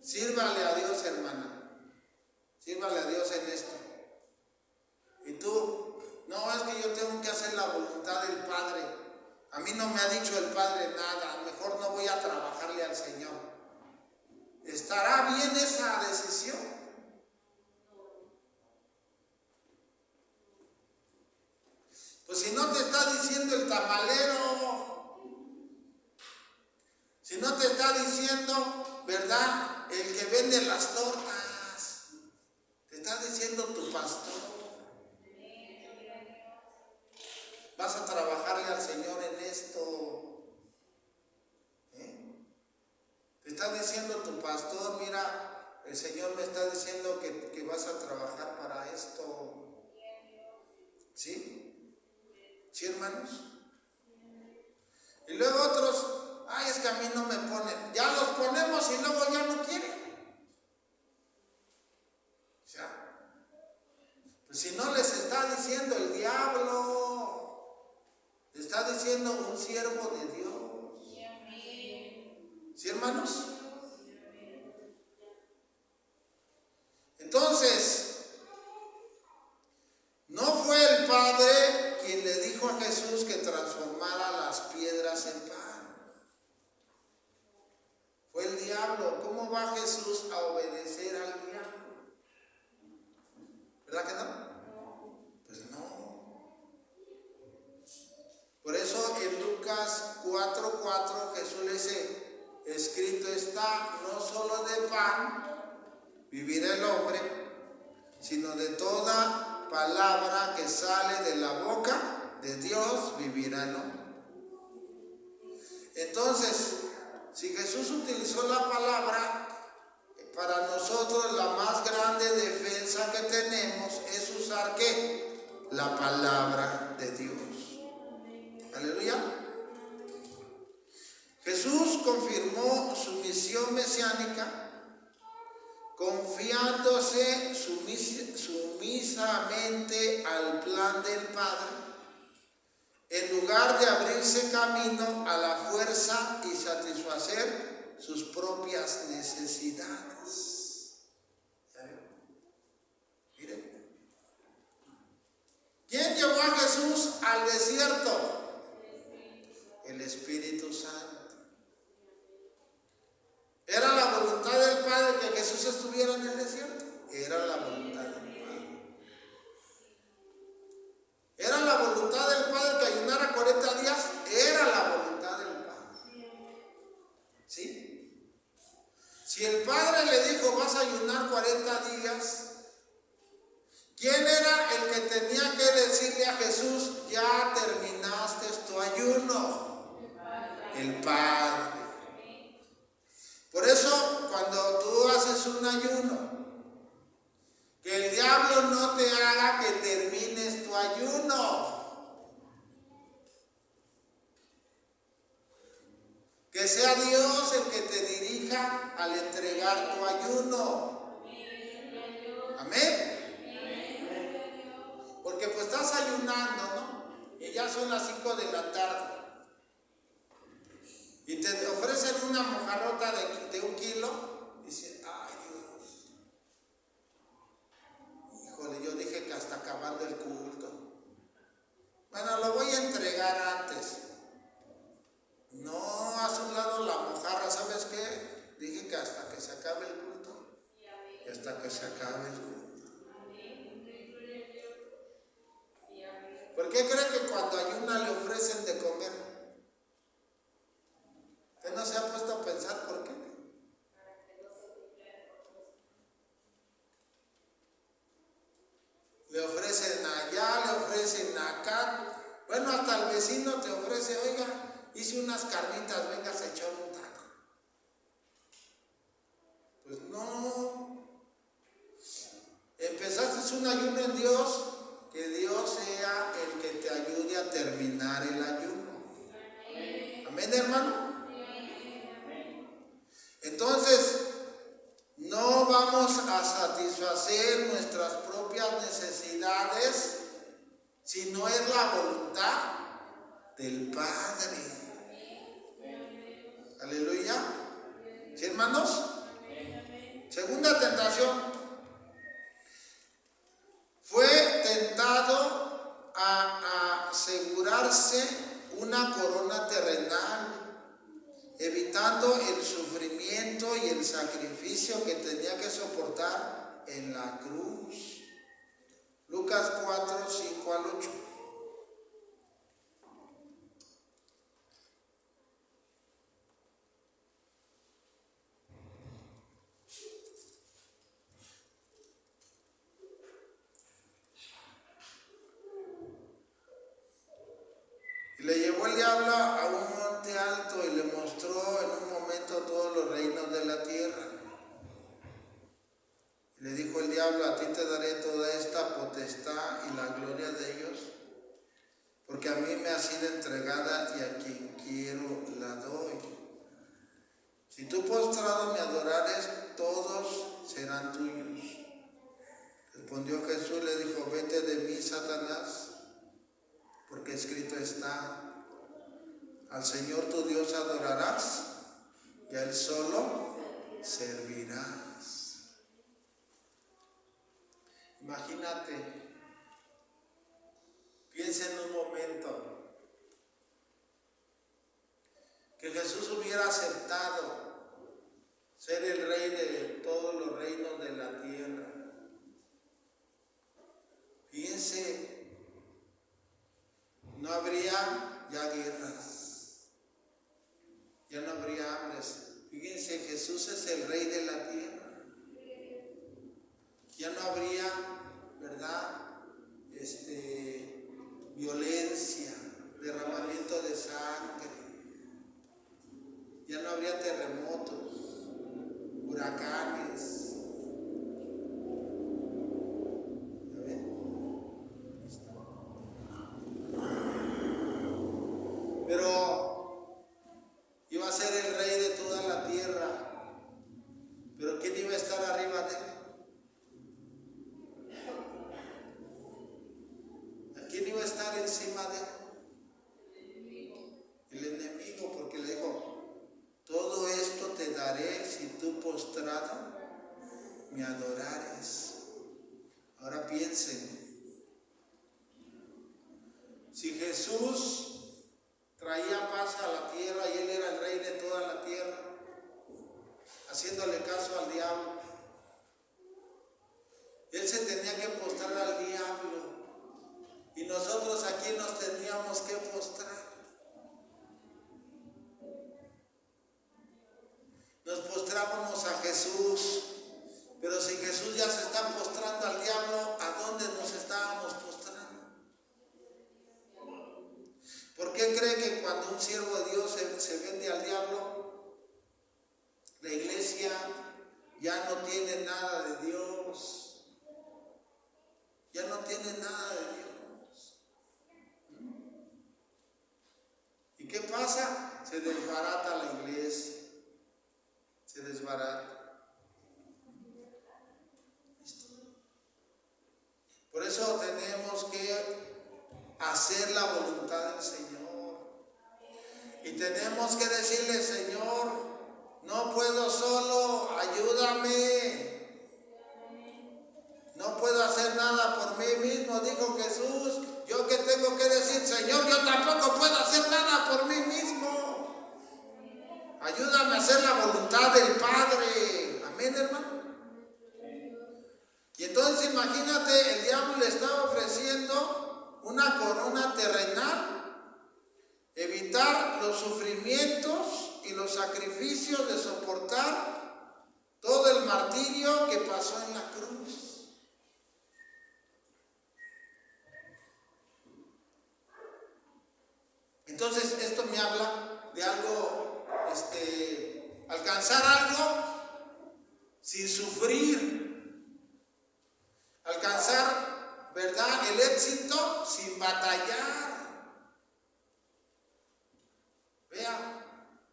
sírvale a Dios, hermana, sírvale a Dios en esto. Y tú, no, es que yo tengo que hacer la voluntad del Padre. A mí no me ha dicho el Padre nada, mejor no voy a trabajarle al Señor. ¿Estará bien esa decisión? Pues si no te está diciendo el tamalero, si no te está diciendo, ¿verdad?, el que vende las tortas, te está diciendo tu pastor. el Señor me está diciendo que vas a trabajar para esto. ¿Sí? ¿Sí, hermanos? Y luego otros, ay, es que a mí no me ponen. Ya los ponemos y luego ya no quieren. O sea, pues si no les está diciendo el diablo, le está diciendo un siervo de Dios. ¿Sí, hermanos? Entonces, no fue el Padre quien le dijo a Jesús que transformara las piedras en pan. Fue el diablo. ¿Cómo va Jesús a obedecer al diablo? ¿Verdad que no? Pues no. Por eso en Lucas 4:4 Jesús le dice, escrito está, no solo de pan vivirá el hombre, sino de toda palabra que sale de la boca de Dios vivirá el hombre. Entonces, si Jesús utilizó la palabra, para nosotros la más grande defensa que tenemos es usar ¿qué? La palabra de Dios. Aleluya. Jesús confirmó su misión mesiánica confiándose sumisamente al plan del Padre, en lugar de abrirse camino a la fuerza y satisfacer sus propias necesidades. ¿Ya vio? Miren. ¿Quién llevó a Jesús al desierto? El Espíritu Santo. ¿Era la voluntad del Padre que Jesús estuviera en el desierto? Era la voluntad del Padre. ¿Era la voluntad del Padre que ayunara 40 días? Era la voluntad del Padre. ¿Sí? Si el Padre le dijo, vas a ayunar 40 días, ¿quién era el que tenía que decirle a Jesús, ya terminaste tu ayuno? El Padre. Por eso, cuando tú haces un ayuno, que el diablo no te haga que termines tu ayuno. Que sea Dios el que te dirija al entregar tu ayuno. Amén. Porque pues estás ayunando, ¿no? Y ya son las 5 de la tarde. Y te ofrecen una mojarrota de 1 kilo. Y dices, ay Dios. Híjole, yo dije que hasta acabando el culto. Bueno, lo voy a entregar antes. No, haz un lado la mojarra, ¿sabes qué? Dije que hasta que se acabe el culto. Y hasta que se acabe el culto. ¿Por qué cree que cuando ayuna le ofrecen de comer? ¿Usted no se ha puesto a pensar por qué? Le ofrecen allá, le ofrecen acá. Bueno, hasta el vecino te ofrece, oiga, hice unas carnitas, venga a echar un taco. Pues no. Empezaste un ayuno en Dios, que Dios sea el que te ayude a terminar el ayuno. Amén, hermano. Entonces, no vamos a satisfacer nuestras propias necesidades si no es la voluntad del Padre. Aleluya. ¿Sí, hermanos? Segunda tentación. Fue tentado a asegurarse una corona terrenal, evitando el sufrimiento y el sacrificio que tenía que soportar en la cruz. Lucas 4, 5 al 8. Y le llevó el diablo a un monte alto y le mostró en un momento todos los reinos de la tierra. diablo, a ti te daré toda esta potestad y la gloria de ellos, porque a mí me ha sido entregada y a quien quiero la doy. Si tú postrado me adorares, todos serán tuyos. Respondió Jesús, le dijo, vete de mí, Satanás, porque escrito está, al Señor tu Dios adorarás y a Él solo servirás. Imagínate, piensa en un momento que Jesús hubiera aceptado ser el rey de todos los reinos de la tierra. Piense, no habría ya guerras, ya no habría hambres. Fíjense, Jesús es el rey de la tierra. Ya no habría, ¿verdad? Violencia, derramamiento de sangre. Ya no habría terremotos, huracanes. ¿Ya ven? Pero iba a ser el rey de toda la tierra. Pero ¿quién iba a estar arriba de él? ¿Quién iba a estar encima de él? El enemigo, porque le dijo, todo esto te daré si tú postrado me adorares. Ahora piensen, si Jesús traía paz a la tierra y Él era el rey de toda la tierra, haciéndole caso al diablo, Él se tenía que postrar al diablo. Y nosotros aquí nos teníamos que postrar. Nos postrábamos a Jesús. Pero si Jesús ya se está postrando al diablo, ¿a dónde nos estábamos postrando? ¿Por qué cree que cuando un siervo de Dios se vende al diablo, la iglesia ya no tiene nada de Dios? Ya no tiene nada de Dios. ¿Y qué pasa? Se desbarata la iglesia. Se desbarata. Por eso tenemos que hacer la voluntad del Señor. Y tenemos que decirle, Señor, no puedo solo, ayúdame. No puedo hacer nada por mí mismo, dijo Jesús. Yo que tengo que decir, Señor, yo tampoco puedo hacer nada por mí mismo. Ayúdame a hacer la voluntad del Padre. Amén, hermano. Y entonces imagínate, el diablo le estaba ofreciendo una corona terrenal, evitar los sufrimientos y los sacrificios de soportar todo el martirio que pasó en la cruz. Entonces esto me habla de algo, alcanzar algo sin sufrir. Alcanzar, ¿verdad?, el éxito sin batallar. Vea,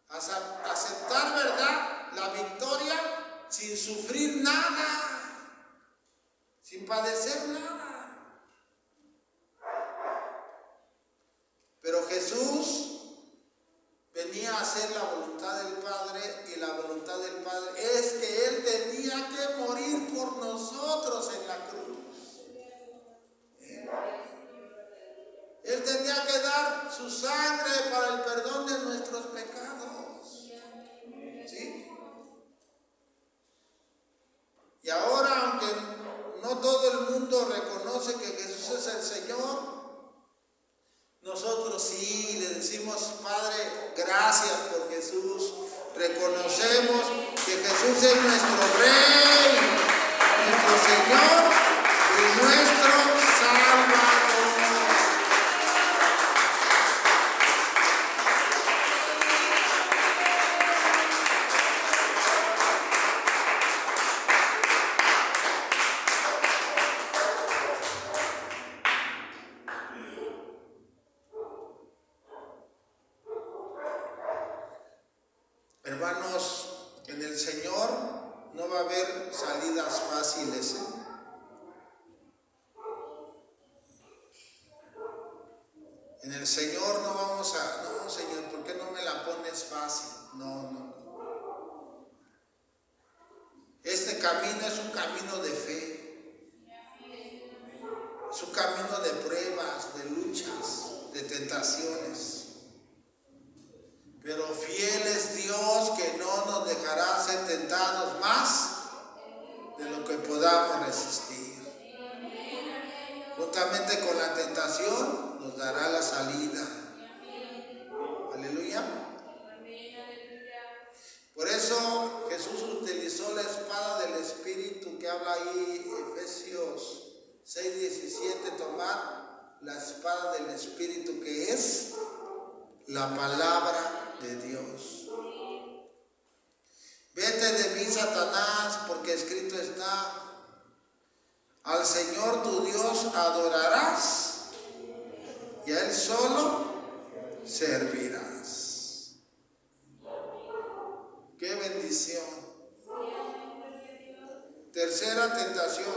aceptar, ¿verdad?, la victoria sin sufrir nada, sin padecer nada. Pero Jesús venía a hacer la voluntad del Padre, y la voluntad del Padre es que Él tenía que morir por nosotros en la cruz. Él tenía que dar su sangre para el perdón de nuestros pecados. ¿Sí? Y ahora, aunque no todo el mundo reconoce que Jesús es el Señor, nosotros sí le decimos, Padre, gracias por Jesús. Reconocemos que Jesús es nuestro Rey, nuestro Señor y nuestro Salvador. va a haber salidas fáciles, ¿eh? En el Señor no vamos a, no, Señor, ¿por qué no me la pones fácil? No. Este camino es un camino de fe, es un camino de pruebas, de luchas, de tentaciones. Pero fiel es Dios que no nos dejará ser tentados más de lo que podamos resistir. Juntamente con la tentación nos dará la salida. Aleluya. Por eso Jesús utilizó la espada del Espíritu que habla ahí Efesios 6:17, tomar la espada del Espíritu que es la palabra de Dios. Vete de mí, Satanás, porque escrito está: al Señor tu Dios adorarás y a Él solo servirás. ¡Qué bendición! Tercera tentación,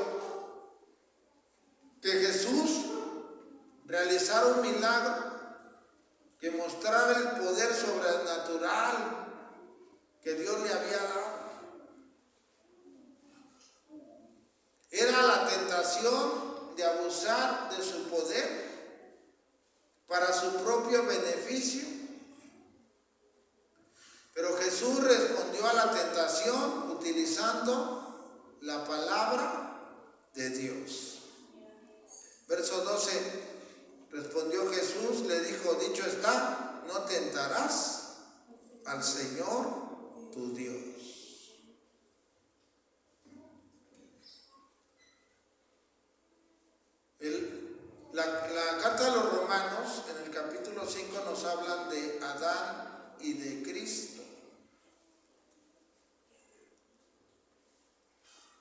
que Jesús realizara un milagro que mostrara el poder sobrenatural que Dios le había dado. Era la tentación de abusar de su poder para su propio beneficio. Pero Jesús respondió a la tentación utilizando la palabra de Dios. Verso 12, respondió Jesús, le dijo: dicho está, no tentarás al Señor tu Dios. La carta de los Romanos, en el capítulo 5, nos hablan de Adán y de Cristo.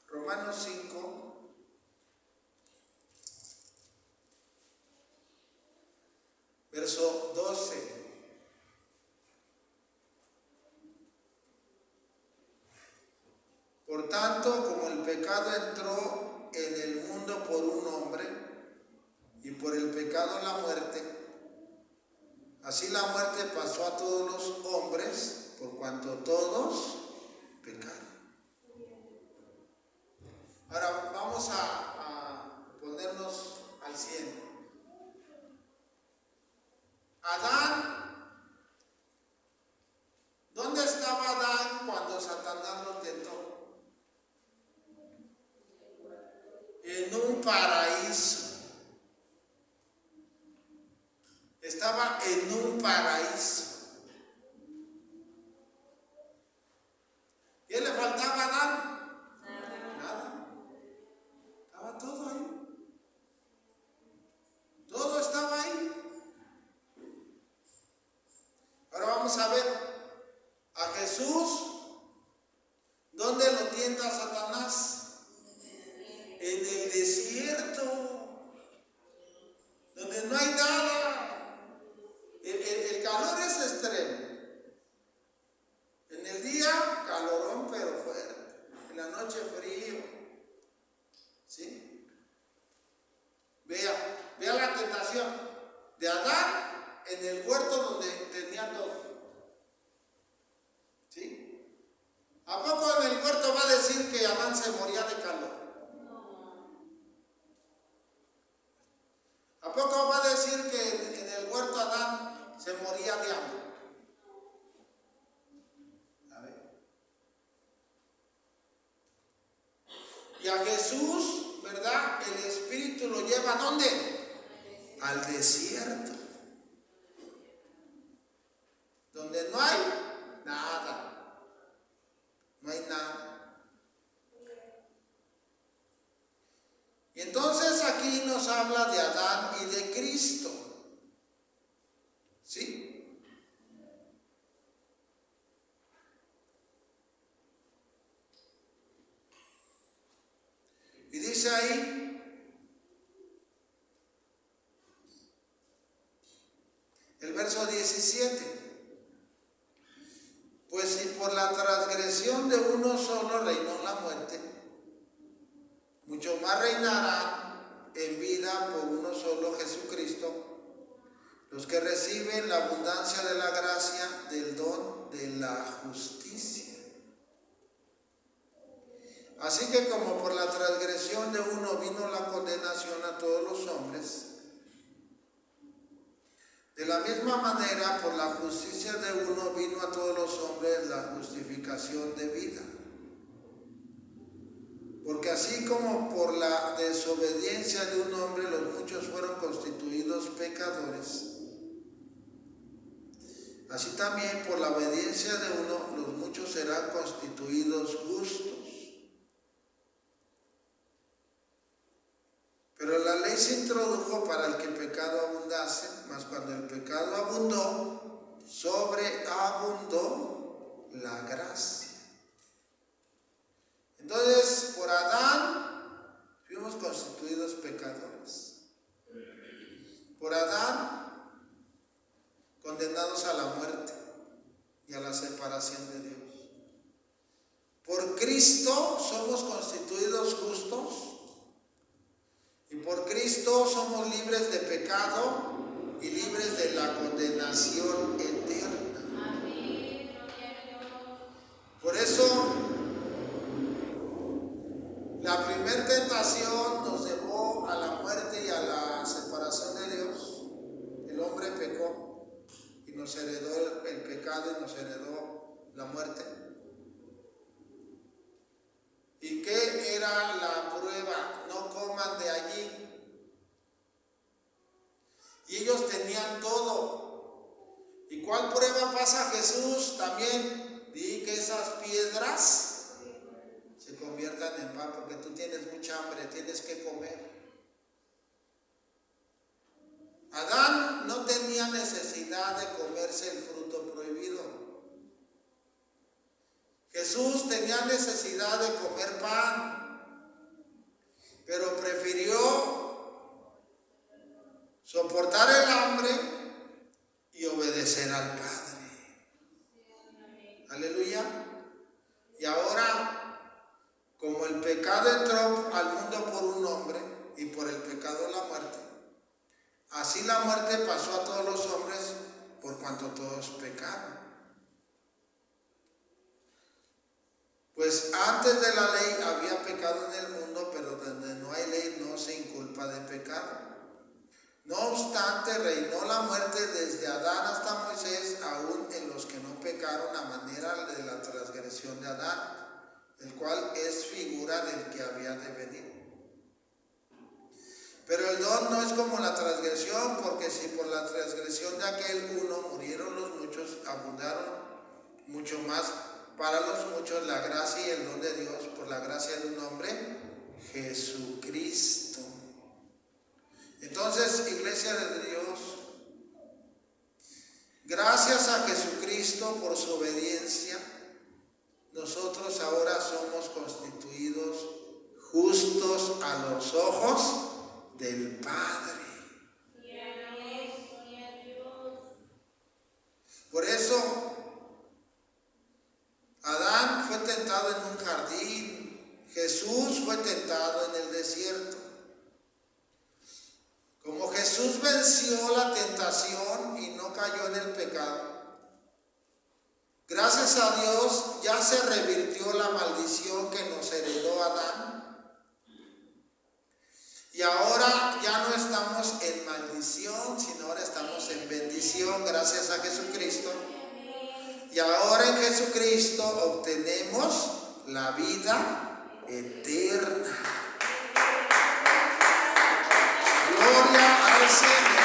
Romanos 5, verso 12. Por tanto, como el pecado entró en el mundo por un hombre, y por el pecado la muerte, así la muerte pasó a todos los hombres, por cuanto todos pecaron. Ahora vamos a ponernos al 100. Adán, ¿dónde estaba Adán cuando Satanás lo tentó? En un paraíso. Estaba en un paraíso. ¿Qué le faltaba a Adán? Nada. Estaba todo ahí. Todo estaba ahí. Ahora vamos a ver a Jesús. ¿Dónde lo tienta Satanás? En el desierto, donde no hay nada. El calor es extremo. En el día, calorón pero fuerte. En la noche, frío. ¿Sí? Vea la tentación de Adán en el huerto donde tenía todo. ¿Sí? ¿A poco en el huerto va a decir que Adán se moría de calor? ¿A poco va a decir que en el huerto Adán se moría de hambre? A ver. Y a Jesús, ¿verdad? El Espíritu lo lleva ¿a dónde? Al desierto. Donde no hay nada. No hay nada. Y entonces aquí nos habla de Adán y de Cristo. ¿Sí? Y dice ahí, el verso 17, pues si por la transgresión de uno solo reinó la muerte, mucho más reinarán en vida por uno solo, Jesucristo, los que reciben la abundancia de la gracia del don de la justicia. Así que como por la transgresión de uno vino la condenación a todos los hombres, de la misma manera por la justicia de uno vino a todos los hombres la justificación de vida. Porque así como por la desobediencia de un hombre los muchos fueron constituidos pecadores, así también por la obediencia de uno los muchos serán constituidos justos. Pero la ley se introdujo para el que el pecado abundase, mas cuando el pecado abundó, sobreabundó la gracia. Entonces, por Adán fuimos constituidos pecadores. Por Adán, condenados a la muerte y a la separación de Dios. Por Cristo somos constituidos justos. Y por Cristo somos libres de pecado y libres de la condenación eterna. Amén. Gloria a Dios. Por eso, la primera tentación nos llevó a la muerte y a la separación de Dios. El hombre pecó y nos heredó el pecado y nos heredó la muerte. ¿Y qué era la prueba? No coman de allí. Y ellos tenían todo. ¿Y cuál prueba pasa Jesús? También di que esas piedras se conviertan en pan, porque tú tienes mucha hambre, tienes que comer. Adán no tenía necesidad de comerse el fruto prohibido. Jesús tenía necesidad de comer pan, pero prefirió soportar el hambre y obedecer al Padre. Aleluya. Y ahora, como el pecado entró al mundo por un hombre y por el pecado la muerte, así la muerte pasó a todos los hombres por cuanto todos pecaron. Pues antes de la ley había pecado en el mundo, pero donde no hay ley no se inculpa de pecado. No obstante, reinó la muerte desde Adán hasta Moisés, aún en los que no pecaron a manera de la transgresión de Adán, el cual es figura del que había de venir. Pero el don no es como la transgresión, porque si por la transgresión de aquel uno murieron los muchos, abundaron mucho más para los muchos la gracia y el don de Dios por la gracia de un hombre, Jesucristo. Entonces, Iglesia de Dios, gracias a Jesucristo por su obediencia, nosotros ahora somos constituidos justos a los ojos del Padre. Por eso, Adán fue tentado en un jardín, Jesús fue tentado en el desierto. Como Jesús venció la tentación y no cayó en el pecado, gracias a Dios ya se revirtió la maldición que nos heredó Adán. Y ahora ya no estamos en maldición, sino ahora estamos en bendición gracias a Jesucristo. Y ahora en Jesucristo obtenemos la vida eterna. Gloria al Señor.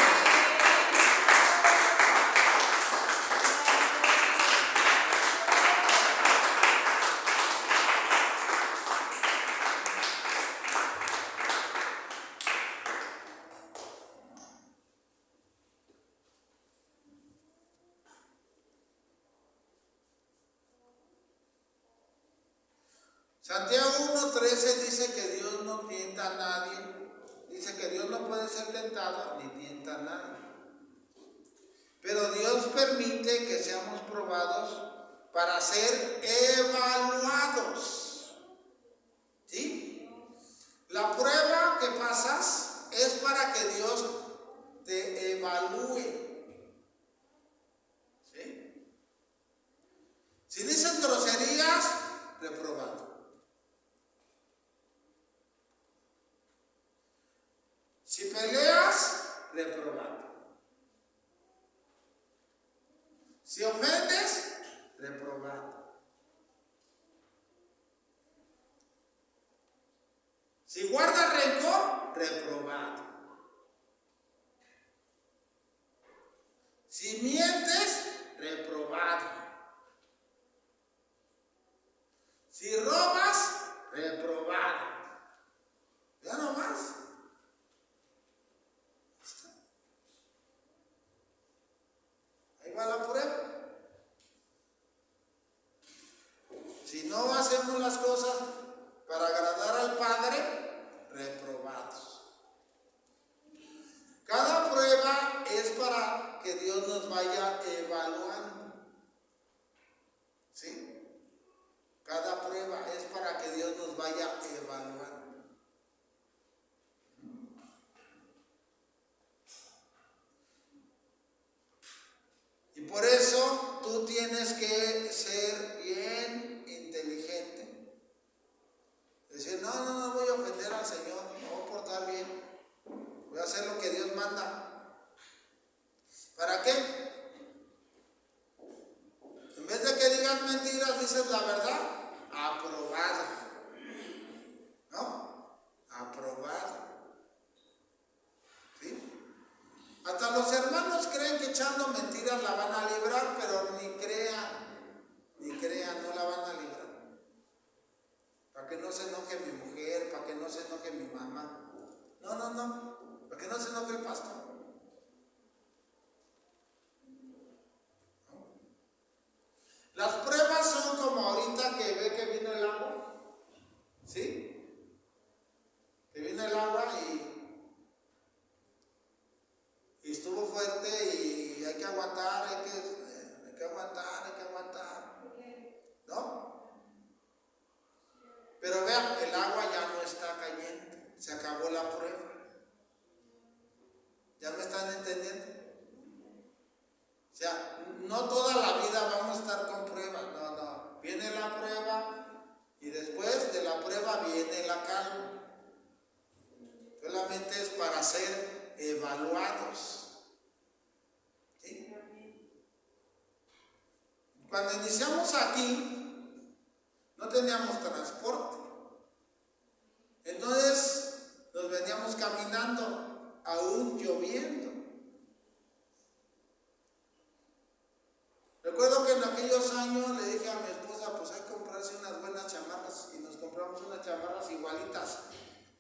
Santiago 1:13 dice que Dios no tienta a nadie. Dice que Dios no puede ser tentado ni tienta a nadie. Pero Dios permite que seamos probados para ser evaluados. ¿Sí? La que Dios te evalúe. ¿Sí? Si dices groserías, reprobado. Si peleas, reprobado. Si ofendes, reprobado. Si guardas rencor, reprobado. Si mientes, reprobado. Si robas, reprobado. Ya no más. Ahí va la prueba. Si no hacemos las cosas para agradar al Padre, reprobados. Cada prueba es para que Dios nos vaya evaluando. ¿Sí? Cada prueba es para que Dios nos vaya evaluando. Y por eso tú tienes que ser bien inteligente. Decir, no voy a ofender al Señor, me voy a portar bien. Voy a hacer lo que Dios manda. ¿Para qué? En vez de que digas mentiras, dices la verdad. Aprobado. ¿No? Aprobado. ¿Sí? Hasta los hermanos creen que echando mentiras la van a librar, pero ni crean, no la van a librar. Para que no se enoje mi mujer, para que no se enoje mi mamá. No. Para que no se enoje el pastor. ¿No? Las pruebas son como ahorita que ve que vino el agua. ¿Sí? Que vino el agua y estuvo fuerte y hay que aguantar, hay que aguantar. ¿No? Pero vean, el agua ya no está cayendo. Se acabó la prueba. ¿Ya me están entendiendo? O sea, no toda la vida vamos a estar con pruebas. No. Viene la prueba y después de la prueba viene la calma. Solamente es para ser evaluados. ¿Sí? Cuando iniciamos aquí, no teníamos transporte. Entonces nos veníamos caminando, aún lloviendo. Recuerdo que en aquellos años le dije a mi esposa, pues hay que comprarse unas buenas chamarras, y nos compramos unas chamarras igualitas.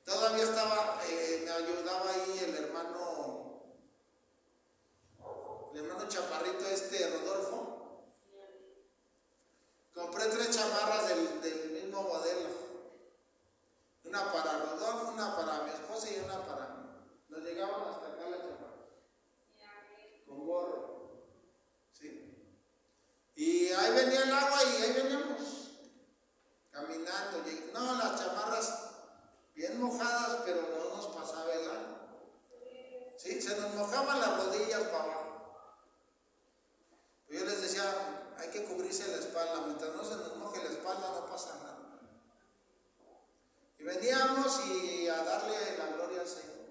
Todavía me ayudaba ahí el hermano chaparrito Rodolfo. Compré 3 chamarras del mismo modelo. Una para Rodolfo, una para mi esposa y una para mí. Nos llegaban hasta acá la chamarra. Con gorro. ¿Sí? Y ahí venía el agua y ahí veníamos. Caminando. No, las chamarras bien mojadas, pero no nos pasaba el agua. ¿Sí? Se nos mojaban las rodillas para abajo. Yo les decía, hay que cubrirse la espalda. Mientras no se nos moje la espalda, no pasa nada. Y veníamos y a darle la gloria al Señor.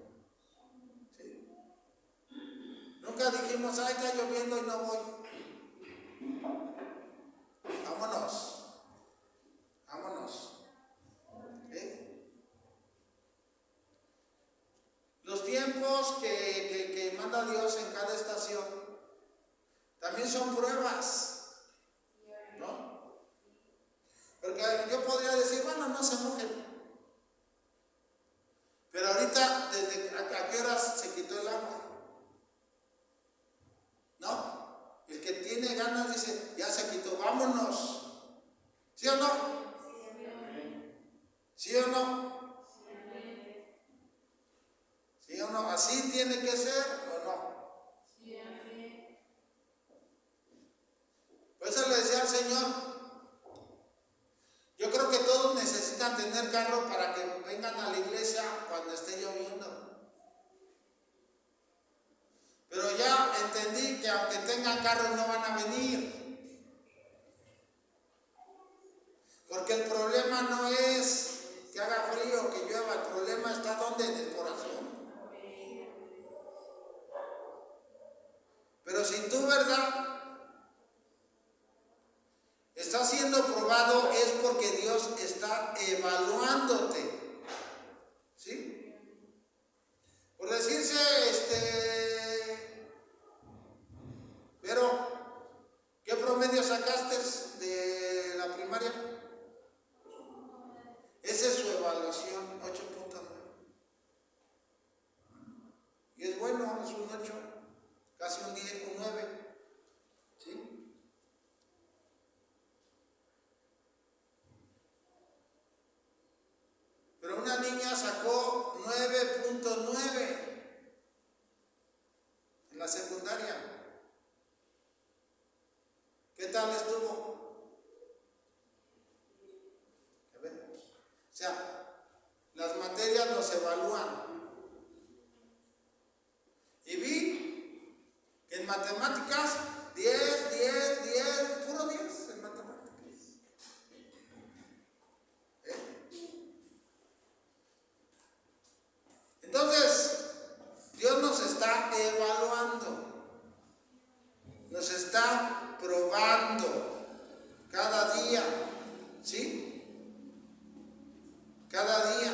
¿Sí? Nunca dijimos, ay, está lloviendo y no voy. Vámonos. ¿Sí? Los tiempos que manda Dios en cada estación también son pruebas, ¿no? Porque yo podría decir, bueno, no se mojen. Pero ahorita, ¿desde a qué horas se quitó el agua? ¿No? El que tiene ganas dice, ya se quitó, vámonos. ¿Sí o no? ¿Sí o no? ¿Sí o no? ¿Así tiene que ser o no? Por eso le decía al Señor, yo creo que todos necesitan tener carro para que vengan a la iglesia cuando esté lloviendo. Pero ya entendí que aunque tengan carros no van a venir. Porque el problema no es que haga frío, que llueva, el problema está donde, en el corazón. Pero si tú, ¿verdad?, estás siendo probado, es porque Dios está evaluándote. ¿Sí? Por decirse, pero, ¿qué promedio sacaste de la primaria? Esa es su evaluación, 8.9. Y es bueno, es un 8, casi un 10, un 9. ¿Sí? Pero una niña sacó 9.9 en la secundaria. ¿Qué tal estuvo? ¿Ya ven? O sea, las materias nos evalúan. Y vi que en matemáticas 10, 10, 10, puro 10 en matemáticas. Entonces, Dios nos está evaluando, nos está probando cada día, ¿sí? Cada día.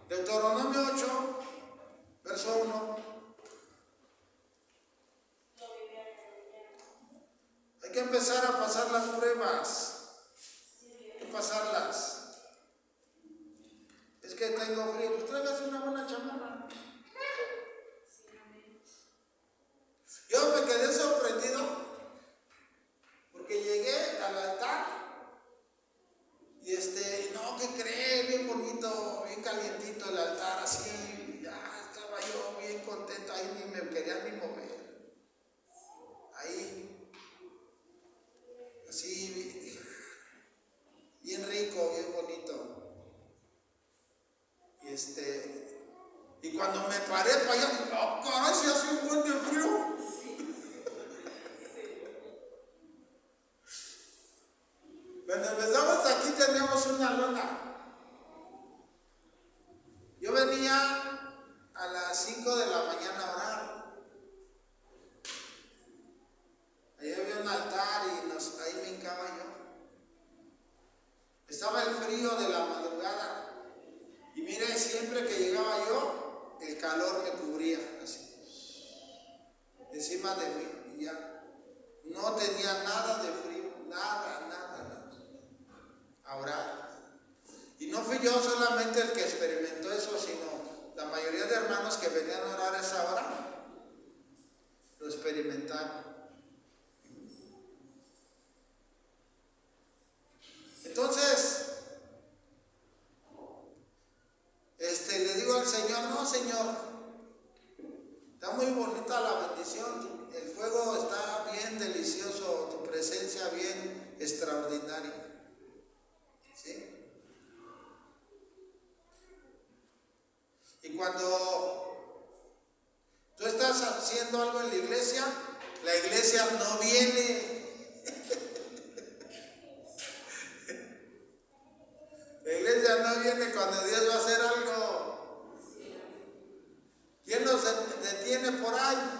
Deuteronomio 8, verso 1. Hay que empezar a pasar las pruebas. Hay que pasarlas. Es que tengo frío, pues tráigase una buena chamarra. Yo me quedé sorprendido porque llegué al altar y no, ¿qué cree? Bien bonito, bien calientito el altar, así, ya estaba yo bien contento, ahí ni me quería ni mover. Ahí, así, bien rico, bien bonito. Y cuando me paré para allá, ¡oh, caray, se hace un buen de frío! Cuando empezamos aquí teníamos una lona. Yo venía a las 5 de la mañana a orar. Ahí había un altar y ahí me hincaba yo. Estaba el frío de la madrugada. Y mire, siempre que llegaba yo, el calor me cubría así, encima de mí, y ya. No tenía nada de frío, nada. A orar. Y no fui yo solamente el que experimentó eso, sino la mayoría de hermanos que venían a orar a esa hora, lo experimentaron. Entonces, le digo al Señor, no, Señor, está muy bonita la bendición, el fuego está bien delicioso, tu presencia bien extraordinaria. ¿Sí? Y cuando tú estás haciendo algo en la iglesia no viene. La iglesia no viene cuando Dios va a hacer algo. ¿Quién nos detiene por ahí?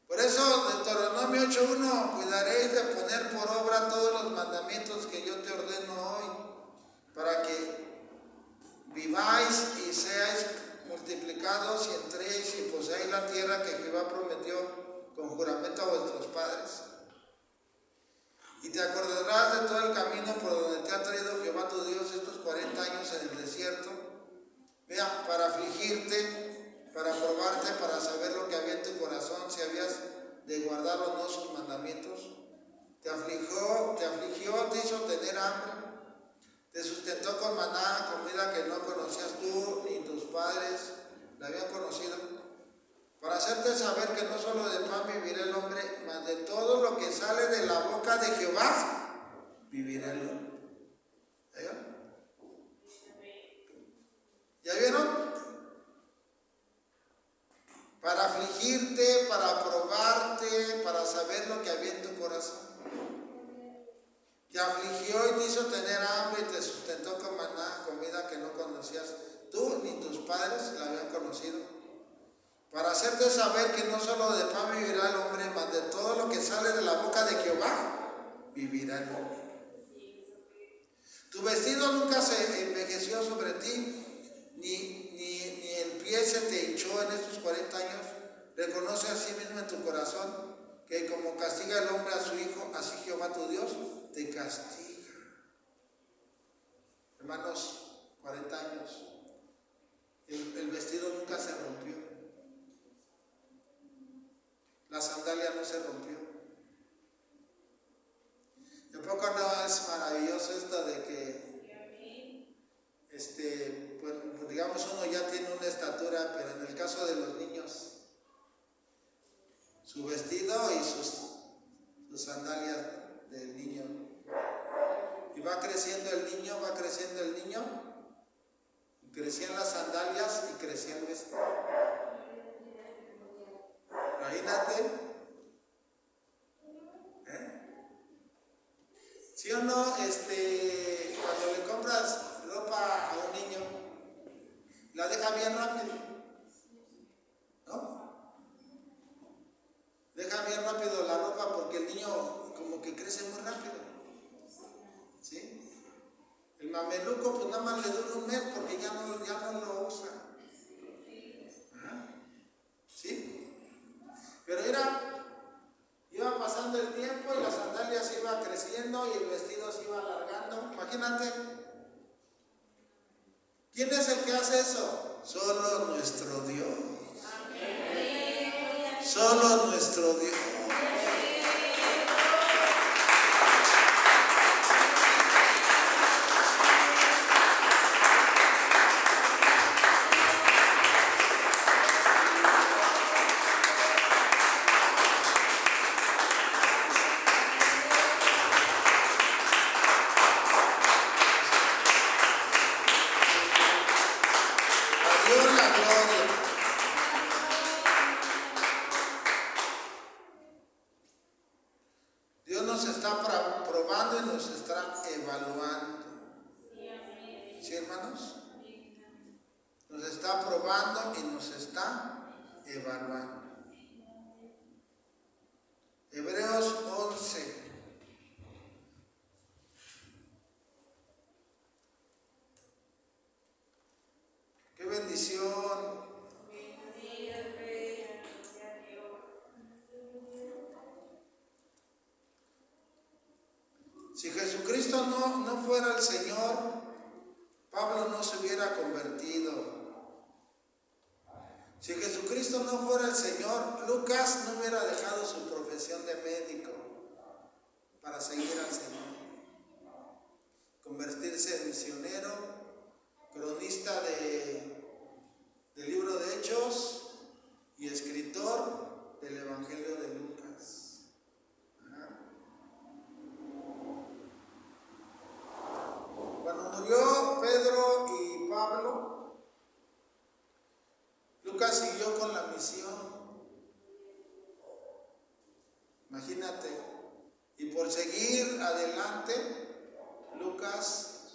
Por eso, Deuteronomio 8:1, cuidaréis de poner por obra todos los mandamientos que yo te ordeno hoy, para que viváis y seáis multiplicados y entréis y poseáis la tierra que Jehová prometió con juramento a vuestros padres. Y te acordarás de todo el camino por donde te ha traído Jehová tu Dios estos 40 años en el desierto, vea, para afligirte, para probarte, para saber lo que había en tu corazón, si habías de guardar o no sus mandamientos. Te afligió, te hizo tener hambre, te sustentó con maná, comida que no conocías tú ni tus padres la habían conocido, para hacerte saber que no solo de pan vivirá el hombre, mas de todo lo que sale de la boca de Jehová vivirá el hombre. ¿Ya vieron? ¿Ya vieron? Para afligirte, para probarte, para saber lo que había en tu corazón. Te afligió y te hizo tener hambre y te sustentó con maná, comida que no conocías tú ni tus padres la habían conocido. Para hacerte saber que no solo de pan vivirá el hombre, mas de todo lo que sale de la boca de Jehová vivirá el hombre. Tu vestido nunca se envejeció sobre ti, ni el pie se te hinchó en estos 40 años. Reconoce a sí mismo en tu corazón que como castiga el hombre a su hijo, así Jehová tu Dios te castiga. Hermanos, 40 años. El vestido nunca se rompió. La sandalia no se rompió. ¿De poco no es maravilloso esto de que pues digamos uno ya tiene una estatura, pero en el caso de los niños, su vestido y sus sandalias del niño, y va creciendo el niño, y crecían las sandalias y crecía el vestido. Imagínate, ¿sí o no? Cuando le compras ropa a un niño, la deja bien rápido, ¿no? Deja bien rápido la ropa porque el niño como que crece muy rápido, ¿sí? El mameluco pues nada más le dura un mes porque ya no lo usa, ¿sí? Pero iba pasando el tiempo y las sandalias iban creciendo y el vestido se iba alargando. Imagínate, ¿quién es el que hace eso? Solo nuestro Dios. Solo nuestro Dios. A Dios la gloria. Dios nos está probando y nos está evaluando. ¿Sí, hermanos? Nos está probando y nos está evaluando. Hebreos 11. ¡Qué bendición! Si Jesucristo no fuera el Señor, Pablo no se hubiera convertido. Si Jesucristo no fuera el Señor, Lucas no hubiera dejado su profesión de médico para seguir al Señor. Convertirse en misionero, cronista del libro de Hechos y escritor del Evangelio de Lucas. Cuando murió Pedro y Pablo, Lucas siguió con la misión. Imagínate. Y por seguir adelante, Lucas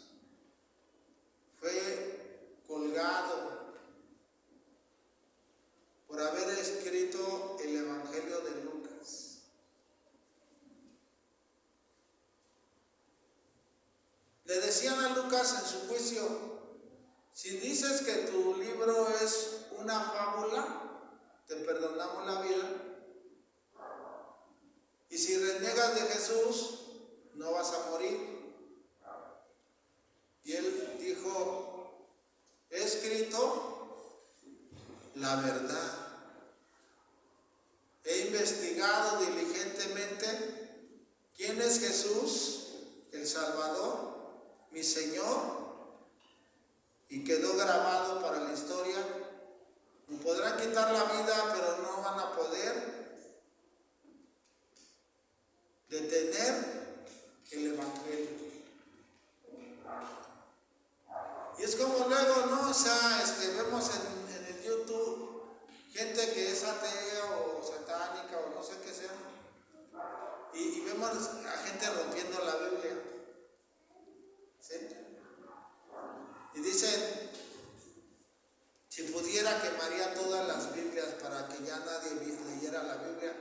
fue colgado por haber escrito el Evangelio de Lucas. Le decían a Lucas en su juicio: si dices que tu libro es una fábula, te perdonamos la vida. Y si reniegas de Jesús, no vas a morir. Y él dijo: he escrito la verdad. He investigado diligentemente quién es Jesús, el Salvador, mi Señor, y quedó grabado para la historia. Me podrán quitar la vida, pero no van a poder detener el Evangelio. vemos a gente rompiendo la Biblia. ¿Sí? Y dicen, si pudiera quemaría todas las Biblias para que ya nadie leyera la Biblia.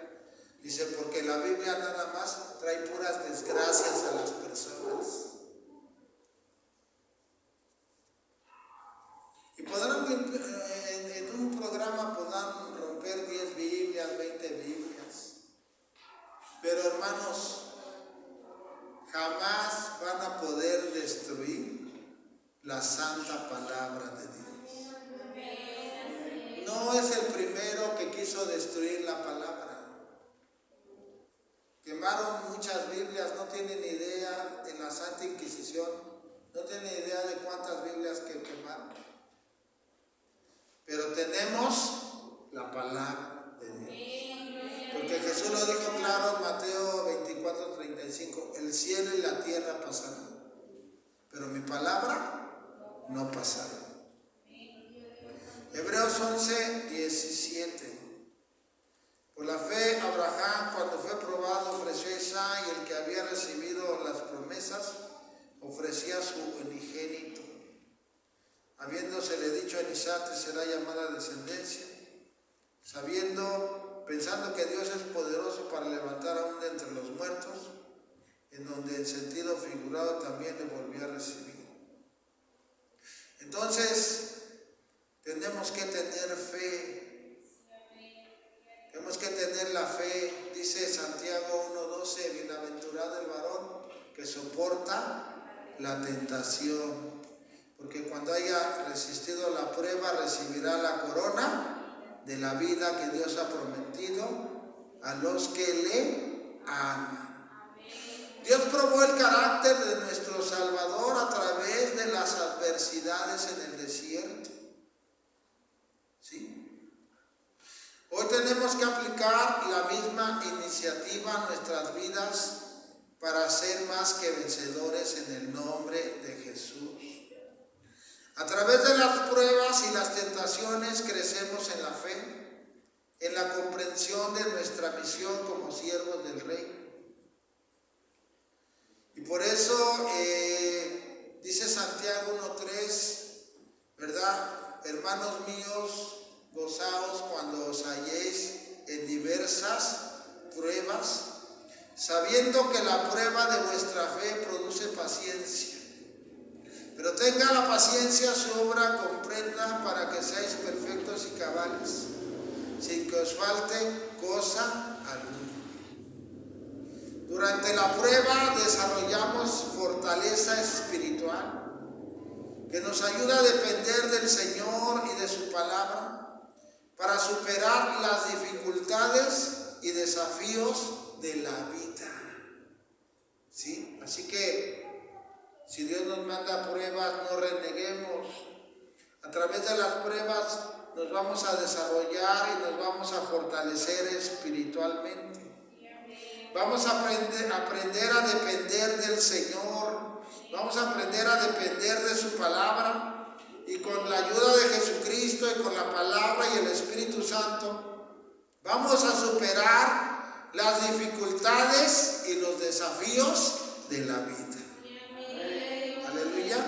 Dice, porque la Biblia nada más trae puras desgracias a las personas. Y podrán, en un programa podrán romper 10 Biblias, 20 Biblias. Pero hermanos, jamás van a poder destruir la santa palabra de Dios. No es el primero que quiso destruir la palabra. Quemaron muchas Biblias, no tienen idea en la Santa Inquisición, no tienen idea de cuántas Biblias que quemaron. Pero tenemos la palabra de Dios. Porque Jesús lo dijo claro en Mateo 24:35, el cielo y la tierra pasarán, pero mi palabra no pasará. Hebreos 11:17. Por la fe, Abraham, cuando fue probado, ofreció a Isaac, y el que había recibido las promesas ofrecía a su unigénito, habiéndosele dicho en Isaac te será llamada descendencia, pensando que Dios es poderoso para levantar aún de entre los muertos, en donde en sentido figurado también le volvió a recibir. Entonces, tenemos que tener fe. Tenemos que tener la fe, dice Santiago 1:12, bienaventurado el varón que soporta la tentación, porque cuando haya resistido la prueba recibirá la corona de la vida que Dios ha prometido a los que le aman. Dios probó el carácter de nuestro Salvador a través de las adversidades en el desierto. ¿Sí? Hoy tenemos que aplicar la misma iniciativa a nuestras vidas para ser más que vencedores en el nombre de Jesús. A través de las pruebas y las tentaciones crecemos en la fe, en la comprensión de nuestra misión como siervos del Rey. Y por eso dice Santiago 1:3, ¿verdad? Hermanos míos, gozaos cuando os halléis en diversas pruebas, sabiendo que la prueba de vuestra fe produce paciencia. Pero tenga la paciencia su obra completa para que seáis perfectos y cabales, sin que os falte cosa alguna. Durante la prueba desarrollamos fortaleza espiritual que nos ayuda a depender del Señor y de su palabra para superar las dificultades y desafíos de la vida. ¿Sí? Así que si Dios nos manda pruebas, no reneguemos. A través de las pruebas nos vamos a desarrollar y nos vamos a fortalecer espiritualmente. Vamos a aprender a depender del Señor. Vamos a aprender a depender de su palabra. Y con la ayuda de Jesucristo y con la palabra y el Espíritu Santo, vamos a superar las dificultades y los desafíos de la vida. Aleluya.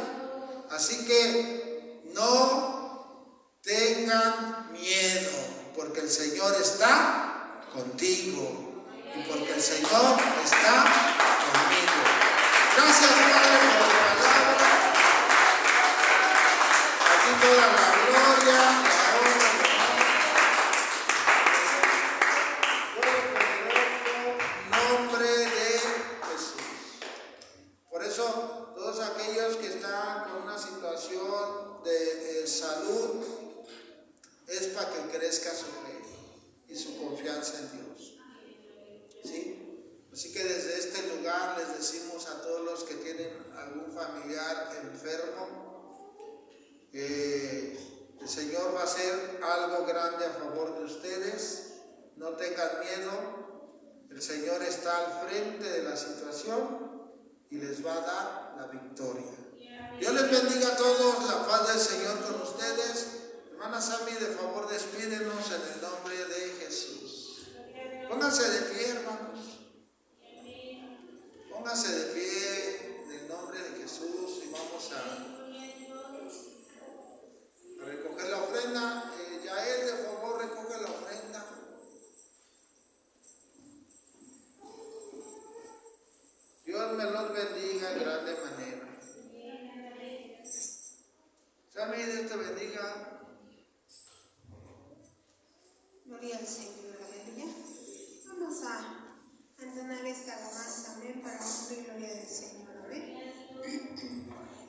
Así que no tengan miedo, porque el Señor está contigo y porque el Señor está conmigo. Gracias, Padre, por la palabra. Toda la gloria, la honra, el nombre de Jesús. Por eso, todos aquellos que están con una situación de salud, es para que crezca su fe y su confianza en Dios. ¿Sí? Así que desde este lugar les decimos a todos los que tienen algún familiar enfermo, el Señor va a hacer algo grande a favor de ustedes. No tengan miedo, el Señor está al frente de la situación y les va a dar la victoria. Dios les bendiga a todos, la paz del Señor con ustedes. Hermana Sami, de favor despídenos en el nombre de Jesús. Pónganse de pie, hermanos. entonar esta alabanza, amén, para honra y gloria del Señor, amén.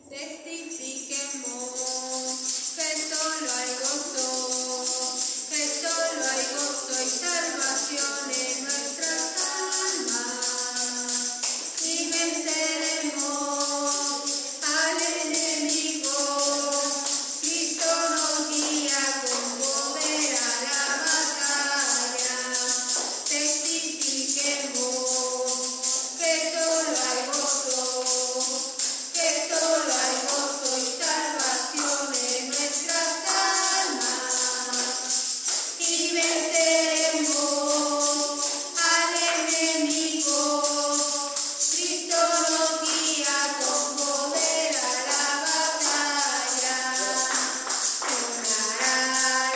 Testifiquemos que solo hay gozo y salvación en nuestras almas, y venceremos al enemigo. Cristo nos guía con poder a la batalla. Testifiquemos que solo hay gozo y salvación en nuestras almas, y venceremos al enemigo. Cristo nos guía con poder a la batalla. Sonará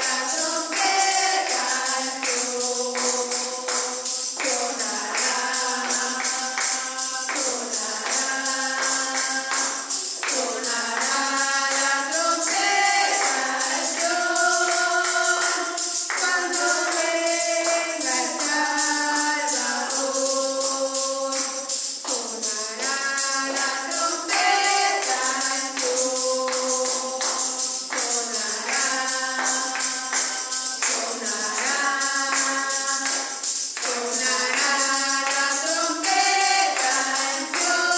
la trompeta al Dios, sonará la trompeta al Dios, cuando venga el Salvador. Sonará la trompeta al Dios, sonará la trompeta al Dios,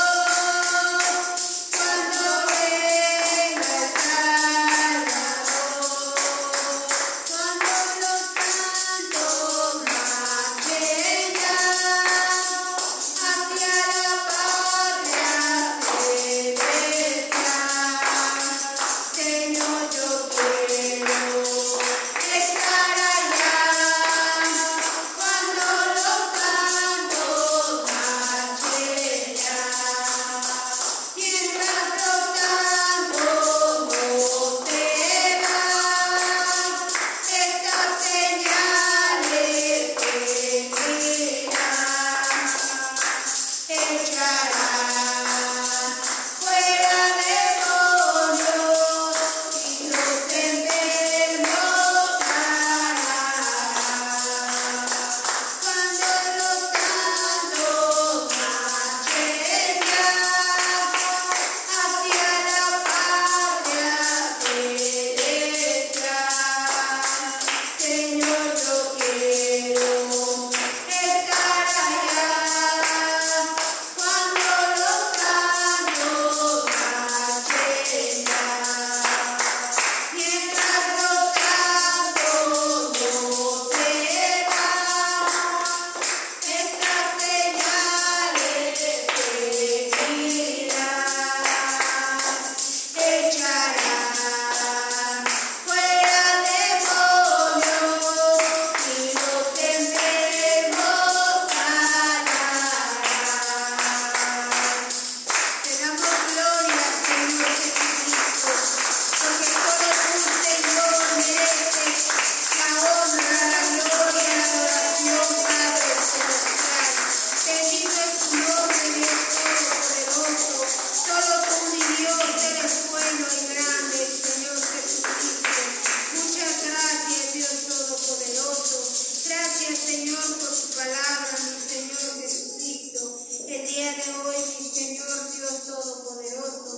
cuando venga el Salvador. Cuando los santos marchen ya hacia la patria celestial, Señor, yo quiero estar allá. Cuando los santos marchen ya, mientras los santos no se van, estas señales echarán fuera demonios y los enfermos sanarán. Cuando los santos marchen ya hacia la patria celestial, Señor, yo quiero estar allá. Cuando los santos marchen ya, mientras los santos no se van, estas señales seguirán. Echarán fuera demonios y los enfermos sanarán. Te damos gloria, Señor Jesucristo, porque solo tú, Señor, mereces la honra, la gloria, la adoración, Padre celestial. Bendito es tu nombre, Dios Todopoderoso. Solo tú, mi Dios, eres bueno y grande, Señor Jesucristo. Muchas gracias, Dios Todopoderoso. Gracias, Señor, por tu palabra, mi Señor Jesucristo. El día de hoy, mi Señor, Dios Todopoderoso,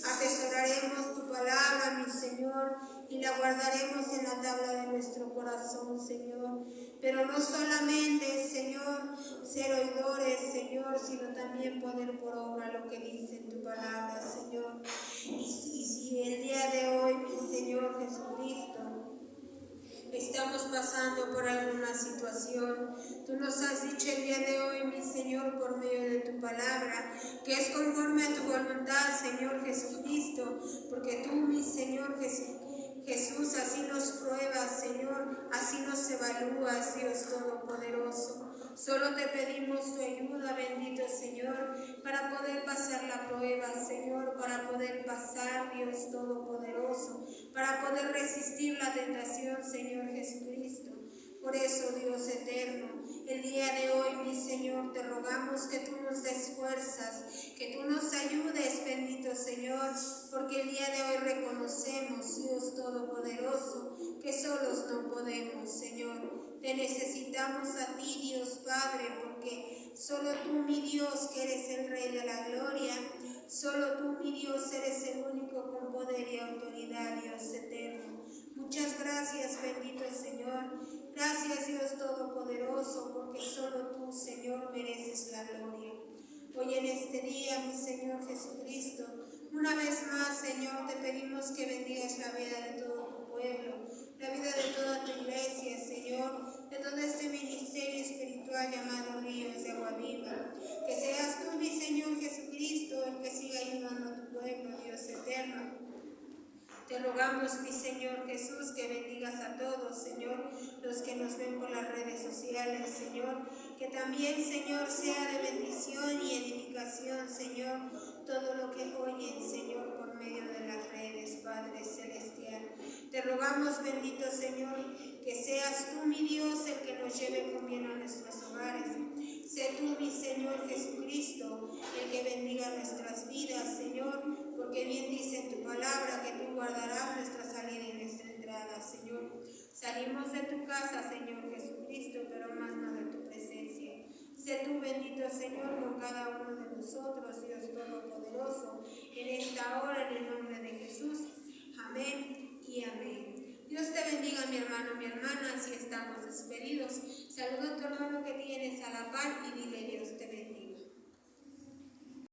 atesoraremos tu palabra, mi Señor, y la guardaremos en la tabla de nuestro corazón, Señor. Pero no solamente, Señor, ser oidores, Señor, sino también poner por obra lo que dice en tu palabra, Señor. Y si el día de hoy, mi Señor Jesucristo, estamos pasando por alguna situación, tú nos has dicho el día de hoy, mi Señor, por medio de tu palabra, que es conforme a tu voluntad, Señor Jesucristo, porque tú, mi Señor Jesús, así nos pruebas, Señor, así nos evalúas, Dios Todopoderoso. Solo te pedimos tu ayuda, bendito Señor, para poder pasar la prueba, Señor, para poder pasar, Dios Todopoderoso, para poder resistir la tentación, Señor Jesucristo. Por eso, Dios eterno, el día de hoy, mi Señor, te rogamos que tú nos des fuerzas, que tú nos ayudes, bendito Señor, porque el día de hoy reconocemos, Dios Todopoderoso, que solos no podemos, Señor. Te necesitamos a ti, Dios Padre, porque Solo tú, mi Dios, que eres el Rey de la gloria. Solo tú, mi Dios, eres el único con poder y autoridad, Dios eterno. Muchas gracias, bendito Señor. Gracias, Dios Todopoderoso, porque solo tú, Señor, mereces la gloria. Hoy en este día, mi Señor Jesucristo, una vez más, Señor, te pedimos que bendigas la vida de todo tu pueblo, la vida de toda tu iglesia, Señor, de todo este ministerio espiritual llamado Ríos de Agua Viva. Que seas tú, mi Señor Jesucristo, el que siga ayudando a tu pueblo, Dios eterno. Te rogamos, mi Señor Jesús, que bendigas a todos, Señor, los que nos ven por las redes sociales, Señor, que también, Señor, sea de bendición y edificación, Señor, todo lo que oyen, Señor, por medio de las redes, Padre Celestial. Te rogamos, bendito Señor, que seas tú, mi Dios, el que nos lleve con bien a nuestros hogares. Sé tú, mi Señor Jesucristo, el que bendiga nuestras vidas, Señor, porque bien dice en tu palabra que tú guardarás nuestra salida y nuestra entrada, Señor. Salimos de tu casa, Señor Jesucristo, pero más no de tu presencia. Sé tú, bendito Señor, con cada uno de nosotros, Dios Todopoderoso, en esta hora, en el nombre de Jesús. Amén y amén. Dios te bendiga, mi hermano, mi hermana, así estamos despedidos. Saluda a tu hermano que tienes a la par y dile Dios te